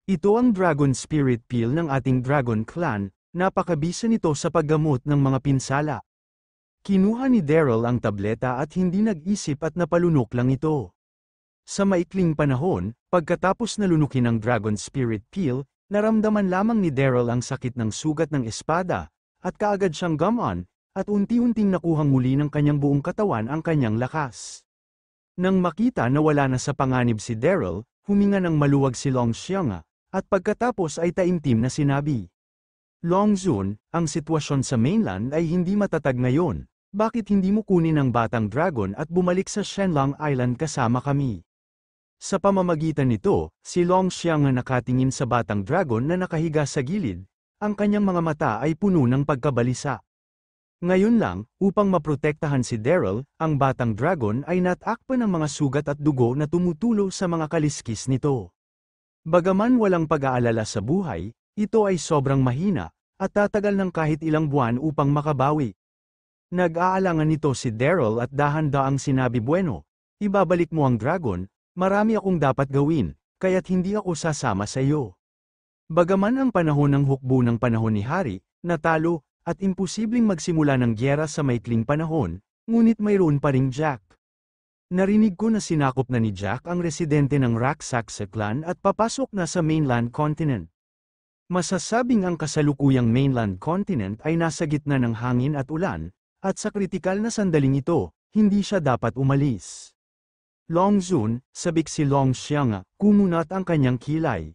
Ito ang Dragon Spirit Pill ng ating Dragon Clan, napakabisa nito sa paggamot ng mga pinsala. Kinuha ni Daryl ang tableta at hindi nag-isip at napalunok lang ito. Sa maikling panahon, pagkatapos nalunukin ang Dragon Spirit Pill, naramdaman lamang ni Daryl ang sakit ng sugat ng espada, at kaagad siyang gumon, at unti-unting nakuhang muli ng kanyang buong katawan ang kanyang lakas. Nang makita na wala na sa panganib si Daryl, huminga ng maluwag si Long Xiang, at pagkatapos ay taimtim na sinabi. Long Zun, ang sitwasyon sa mainland ay hindi matatag ngayon, bakit hindi mo kunin ang batang dragon at bumalik sa Shenlong Island kasama kami? Sa pamamagitan nito, si Long Xiang nakatingin sa batang dragon na nakahiga sa gilid, ang kanyang mga mata ay puno ng pagkabalisa. Ngayon lang, upang maprotektahan si Daryl, ang batang dragon ay natakpan ng mga sugat at dugo na tumutulo sa mga kaliskis nito. Bagaman walang pag-aalala sa buhay, ito ay sobrang mahina, at tatagal ng kahit ilang buwan upang makabawi. Nag-aalangan nito si Daryl at dahan-daang sinabi, "Bueno, ibabalik mo ang dragon, marami akong dapat gawin, kaya't hindi ako sasama sa iyo." Bagaman ang panahon ng hukbo ng panahon ni Hari, natalo, at imposibleng magsimula ng gyera sa maikling panahon, ngunit mayroon pa ring Jack. Narinig ko na sinakop na ni Jack ang residente ng Raksaxa clan at papasok na sa mainland continent. Masasabing ang kasalukuyang mainland continent ay nasa gitna ng hangin at ulan, at sa kritikal na sandaling ito, hindi siya dapat umalis. Long Zun, sabik si Long Xiang, kumunat ang kanyang kilay.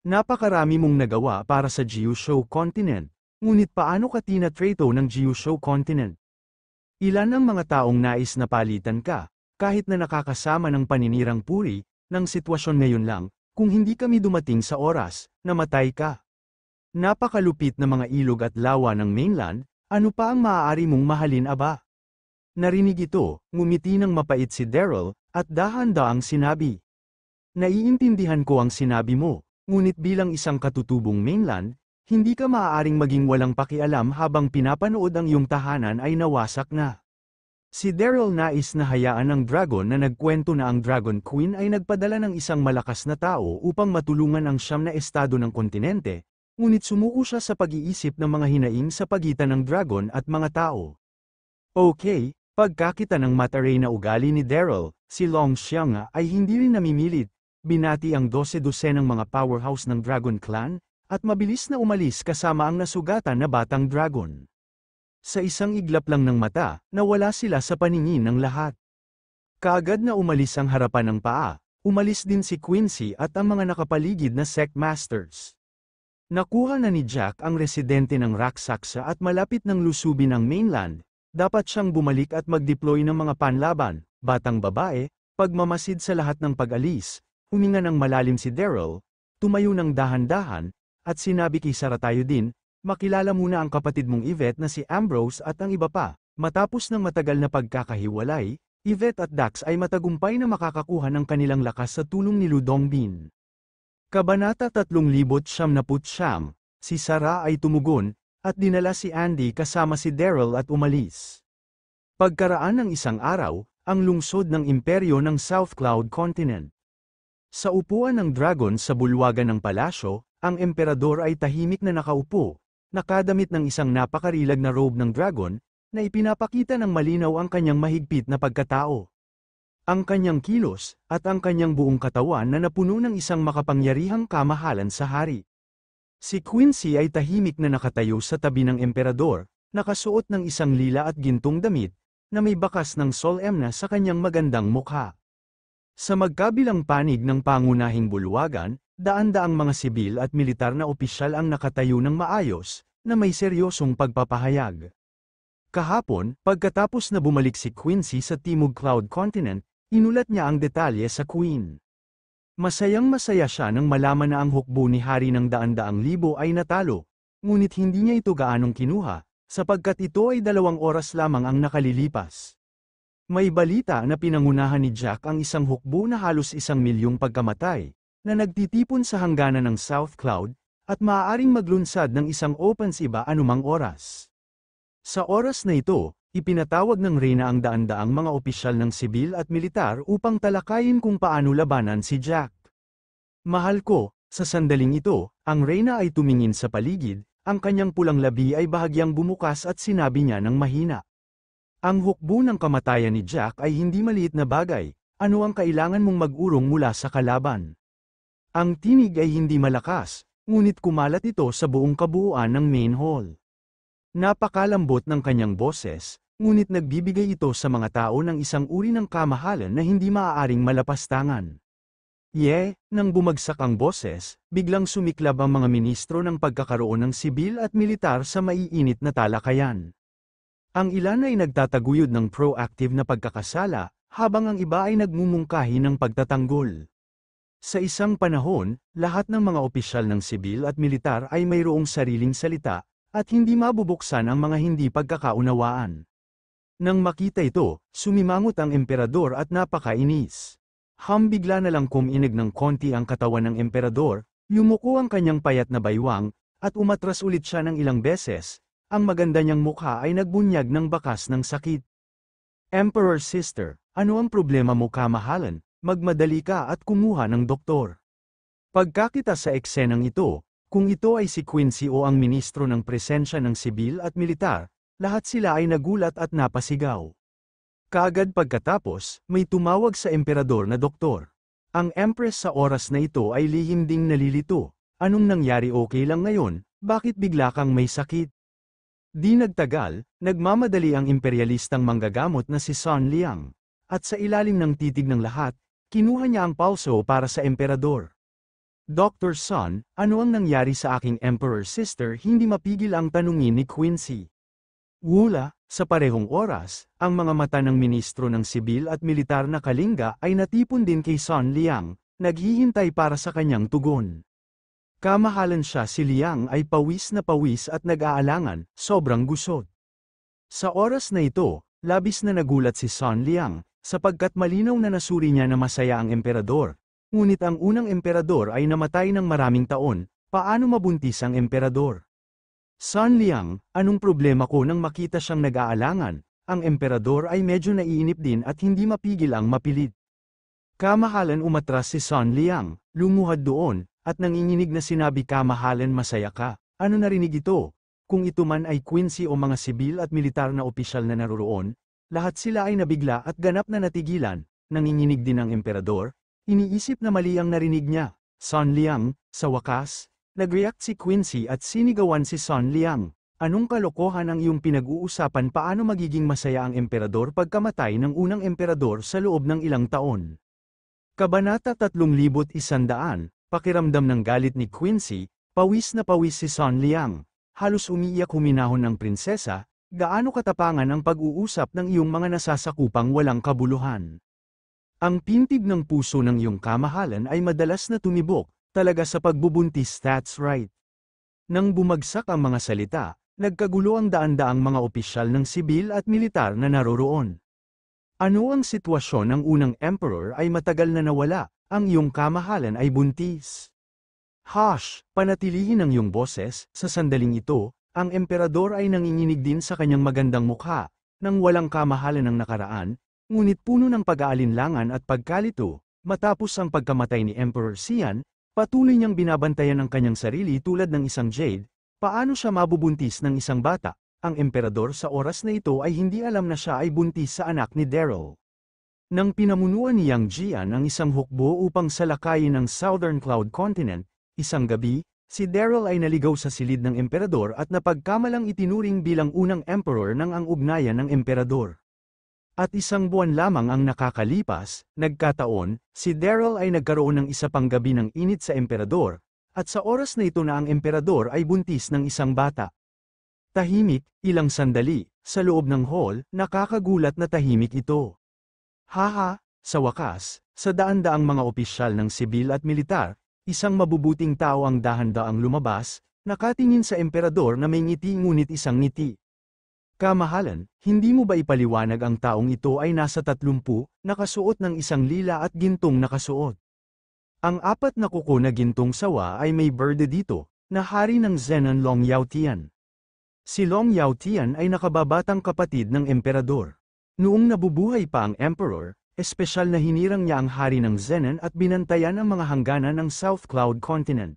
Napakarami mong nagawa para sa Jiuzhou continent, ngunit paano ka tinatrato ng Jiuzhou continent? Ilan ang mga taong nais na palitan ka, kahit na nakakasama ng paninirang puri, ng sitwasyon ngayon lang, kung hindi kami dumating sa oras, namatay ka. Napakalupit na mga ilog at lawa ng mainland, ano pa ang maaari mong mahalin aba? Narinig ito, ngumiti ng mapait si Daryl, at dahan-daang sinabi. Naiintindihan ko ang sinabi mo. Ngunit bilang isang katutubong mainland, hindi ka maaaring maging walang pakialam habang pinapanood ang iyong tahanan ay nawasak na. Si Daryl nais na hayaan ng dragon na nagkwento na ang Dragon Queen ay nagpadala ng isang malakas na tao upang matulungan ang siyam na estado ng kontinente, ngunit sumuko siya sa pag-iisip ng mga hinaing sa pagitan ng dragon at mga tao. Okay, pagkakita ng mataray na ugali ni Daryl, si Long Xiang ay hindi rin namimilit. Binati ang 12-dosenang mga powerhouse ng Dragon Clan, at mabilis na umalis kasama ang nasugatan na batang dragon. Sa isang iglap lang ng mata, nawala sila sa paningin ng lahat. Kaagad na umalis ang harapan ng paa, umalis din si Quincy at ang mga nakapaligid na sect masters. Nakuha na ni Jack ang residente ng Raksaxa at malapit ng lusubin ang mainland, dapat siyang bumalik at mag-deploy ng mga panlaban, batang babae, pagmamasid sa lahat ng pag-alis. Huminga ng malalim si Daryl, tumayo ng dahan-dahan, at sinabi kay Saratayo din, makilala muna ang kapatid mong Yvette na si Ambrose at ang iba pa. Matapos ng matagal na pagkakahiwalay, Yvette at Dax ay matagumpay na makakakuha ng kanilang lakas sa tulong ni Ludong Bin. Kabanata 399, si Sarah ay tumugon, at dinala si Andy kasama si Daryl at umalis. Pagkaraan ng isang araw, ang lungsod ng imperyo ng South Cloud Continent. Sa upuan ng dragon sa bulwagan ng palasyo, ang emperador ay tahimik na nakaupo, nakadamit ng isang napakarilag na robe ng dragon, na ipinapakita ng malinaw ang kanyang mahigpit na pagkatao. Ang kanyang kilos, at ang kanyang buong katawan na napuno ng isang makapangyarihang kamahalan sa hari. Si Quincy ay tahimik na nakatayo sa tabi ng emperador, nakasuot ng isang lila at gintong damit, na may bakas ng solemna sa kanyang magandang mukha. Sa magkabilang panig ng pangunahing bulwagan, daan-daang mga sibil at militar na opisyal ang nakatayo ng maayos, na may seryosong pagpapahayag. Kahapon, pagkatapos na bumalik si Quincy sa Timog Cloud Continent, inulat niya ang detalye sa Queen. Masayang-masaya siya nang malaman na ang hukbo ni Hari ng daan-daang libo ay natalo, ngunit hindi niya ito gaanong kinuha, sapagkat ito ay 2 oras lamang ang nakalilipas. May balita na pinangunahan ni Jack ang isang hukbo na halos 1 milyong pagkamatay, na nagtitipon sa hangganan ng South Cloud, at maaaring maglunsad ng isang opensiba anumang oras. Sa oras na ito, ipinatawag ng Reyna ang daan-daang mga opisyal ng sibil at militar upang talakayin kung paano labanan si Jack. Mahal ko, sa sandaling ito, ang Reyna ay tumingin sa paligid, ang kanyang pulang labi ay bahagyang bumukas at sinabi niya ng mahina. Ang hukbo ng kamatayan ni Jack ay hindi maliit na bagay, ano ang kailangan mong mag-urong mula sa kalaban? Ang tinig ay hindi malakas, ngunit kumalat ito sa buong kabuuan ng main hall. Napakalambot ng kanyang boses, ngunit nagbibigay ito sa mga tao ng isang uri ng kamahalan na hindi maaaring malapastangan. Nang bumagsak ang boses, biglang sumiklab ang mga ministro ng pagkakaroon ng sibil at militar sa maiinit na talakayan. Ang ilan ay nagtataguyod ng proactive na pagkakasala, habang ang iba ay nagmumungkahi ng pagtatanggol. Sa isang panahon, lahat ng mga opisyal ng sibil at militar ay mayroong sariling salita, at hindi mabubuksan ang mga hindi pagkakaunawaan. Nang makita ito, sumimangot ang emperador at napakainis. Bigla na lang kuminig ng konti ang katawan ng emperador, yumuko ang kanyang payat na baywang, at umatras ulit siya ng ilang beses. Ang maganda niyang mukha ay nagbunyag ng bakas ng sakit. Emperor Sister, ano ang problema mo kamahalan? Magmadali ka at kumuha ng doktor. Pagkakita sa eksenang ito, kung ito ay si Quincy o ang ministro ng presensya ng sibil at militar, lahat sila ay nagulat at napasigaw. Kaagad pagkatapos, may tumawag sa emperador na doktor. Ang empress sa oras na ito ay lihim ding nalilito. Anong nangyari, okay lang ngayon? Bakit bigla kang may sakit? Di nagtagal, nagmamadali ang imperialistang manggagamot na si Sun Liang. At sa ilalim ng titig ng lahat, kinuha niya ang pulso para sa emperador. Dr. Sun, ano ang nangyari sa aking emperor sister? Hindi mapigil ang tanungin ni Quincy. Wala, sa parehong oras, ang mga mata ng ministro ng sibil at militar na Kalinga ay natipon din kay Sun Liang, naghihintay para sa kanyang tugon. Kamahalan siya, si Liang ay pawis na pawis at nag-aalangan, sobrang gusot. Sa oras na ito, labis na nagulat si Sun Liang, sapagkat malinaw na nasuri niya na masaya ang emperador. Ngunit ang unang emperador ay namatay ng maraming taon, paano mabuntis ang emperador? Sun Liang, anong problema ko? Nang makita siyang nag-aalangan, ang emperador ay medyo naiinip din at hindi mapigil ang mapilit. Kamahalan, umatras si Sun Liang, lumuhad doon, at nanginginig na sinabi, kamahalan, masaya ka. Ano narinig ito? Kung ito man ay Quincy o mga sibil at militar na opisyal na naroroon, lahat sila ay nabigla at ganap na natigilan. Nanginginig din ang emperador, iniisip na mali ang narinig niya. Sun Liang, sa wakas, nag-react si Quincy at sinigawan si Sun Liang. Anong kalokohan ang iyong pinag-uusapan? Paano magiging masaya ang emperador pagkamatay ng unang emperador sa loob ng ilang taon? Kabanata 3100, pakiramdam ng galit ni Quincy, pawis na pawis si Sun Liang. Halos umiiyak huminahon ng prinsesa, gaano katapangan ang pag-uusap ng iyong mga nasasakupang walang kabuluhan. Ang pintig ng puso ng iyong kamahalan ay madalas na tumibok, talaga sa pagbubuntis, that's right. Nang bumagsak ang mga salita, nagkagulo ang daan-daang mga opisyal ng sibil at militar na naroroon. Ano ang sitwasyon? Ng unang emperor ay matagal na nawala, ang iyong kamahalan ay buntis. Hush, panatilihin ang iyong boses. Sa sandaling ito, ang emperador ay nanginginig din sa kanyang magandang mukha, nang walang kamahalan ng nakaraan, ngunit puno ng pag-aalinlangan at pagkalito. Matapos ang pagkamatay ni Emperor Xian, patuloy niyang binabantayan ang kanyang sarili tulad ng isang jade. Paano siya mabubuntis ng isang bata? Ang emperador sa oras na ito ay hindi alam na siya ay buntis sa anak ni Daryl. Nang pinamunuan ni Yang Jian ang isang hukbo upang salakayin ang Southern Cloud Continent, isang gabi, si Daryl ay naligaw sa silid ng emperador at napagkamalang itinuring bilang unang emperor ng ang ugnayan ng emperador. At isang buwan lamang ang nakakalipas, nagkataon, si Daryl ay nagkaroon ng isa pang gabi ng init sa emperador, at sa oras na ito na ang emperador ay buntis ng isang bata. Tahimik, ilang sandali, sa loob ng hall, nakakagulat na tahimik ito. Haha, sa wakas, sa daan-daang mga opisyal ng sibil at militar, isang mabubuting tao ang dahan-daang lumabas, nakatingin sa emperador na may ngiti ngunit isang ngiti. Kamahalan, hindi mo ba ipaliwanag ang taong ito ay nasa 30, nakasuot ng isang lila at gintong nakasuot? Ang apat na kuko na gintong sawa ay may berde dito, na hari ng Zenon Long Yaotian. Si Long Yaotian ay nakababatang kapatid ng emperador. Noong nabubuhay pa ang emperor, espesyal na hinirang niya ang hari ng Zenon at binantayan ang mga hangganan ng South Cloud Continent.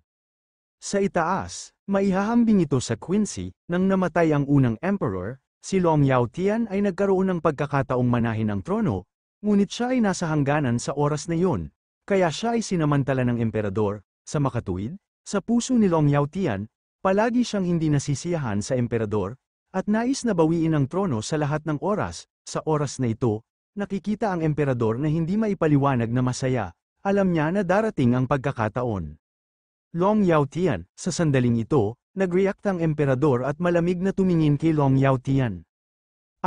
Sa itaas, maihahambing ito sa Quincy, nang namatay ang unang emperor, si Long Yaotian ay nagkaroon ng pagkakataong manahin ang trono, ngunit siya ay nasa hangganan sa oras na iyon, kaya siya ay sinamantala ng emperador. Sa makatuwid, sa puso ni Long Yaotian, palagi siyang hindi nasisiyahan sa emperador, at nais na bawiin ang trono sa lahat ng oras. Sa oras na ito, nakikita ang emperador na hindi maipaliwanag na masaya, alam niya na darating ang pagkakataon. Long Yaotian, sa sandaling ito, nag-react ang emperador at malamig na tumingin kay Long Yaotian.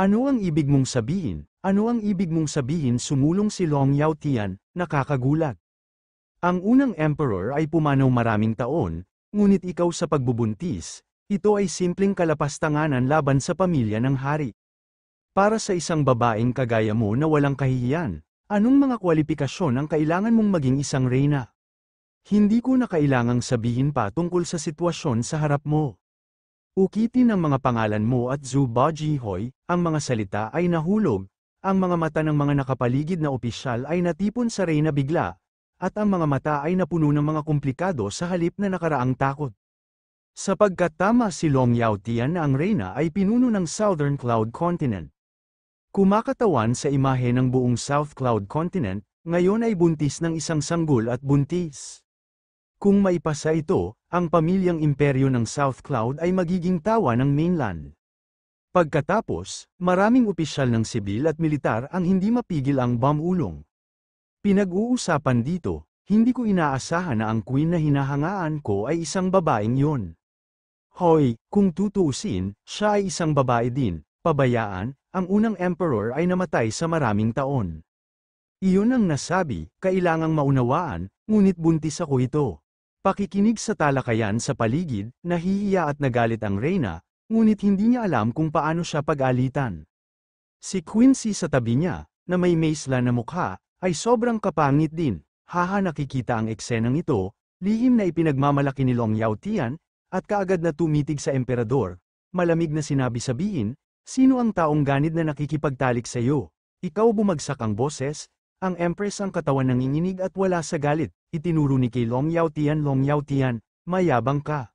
Ano ang ibig mong sabihin? Ano ang ibig mong sabihin? Sumulong si Long Yaotian, nakakagulat. Ang unang emperor ay pumanaw maraming taon, ngunit ikaw sa pagbubuntis, ito ay simpleng kalapastanganan laban sa pamilya ng hari. Para sa isang babaeng kagaya mo na walang kahihiyan, anong mga kwalifikasyon ang kailangan mong maging isang reyna? Hindi ko na kailangang sabihin pa tungkol sa sitwasyon sa harap mo. Ukitin ang mga pangalan mo at Zhu Bajihoy, ang mga salita ay nahulog, ang mga mata ng mga nakapaligid na opisyal ay natipon sa reyna bigla, at ang mga mata ay napuno ng mga komplikado sa halip na nakaraang takot. Sapagkat tama si Long Yaotian na ang reyna ay pinuno ng Southern Cloud Continent. Kumakatawan sa imahe ng buong South Cloud Continent, ngayon ay buntis ng isang sanggol at buntis. Kung maipasa ito, ang pamilyang imperyo ng South Cloud ay magiging tawa ng mainland. Pagkatapos, maraming opisyal ng sibil at militar ang hindi mapigil ang bomb-ulong. Pinag-uusapan dito, hindi ko inaasahan na ang queen na hinahangaan ko ay isang babaeng yon. Hoy, kung tutuusin, siya ay isang babae din, pabayaan, ang unang emperor ay namatay sa maraming taon. Iyon ang nasabi, kailangang maunawaan, ngunit buntis ako ito. Pakikinig sa talakayan sa paligid, nahihiya at nagalit ang reyna, ngunit hindi niya alam kung paano siya pag-alitan. Si Quincy sa tabi niya, na may maisla na mukha, ay sobrang kapangit din. Haha, nakikita ang eksenang ito, lihim na ipinagmamalaki ni Long Yaotian, at kaagad na tumitig sa emperador. Malamig na sinabi, sabihin, sino ang taong ganid na nakikipagtalik sa iyo? Ikaw, bumagsak ang boses. Ang empress ang katawan nanginginig at wala sa galit. Itinuro ni kay Long Yaotian, Long Yaotian, mayabang ka.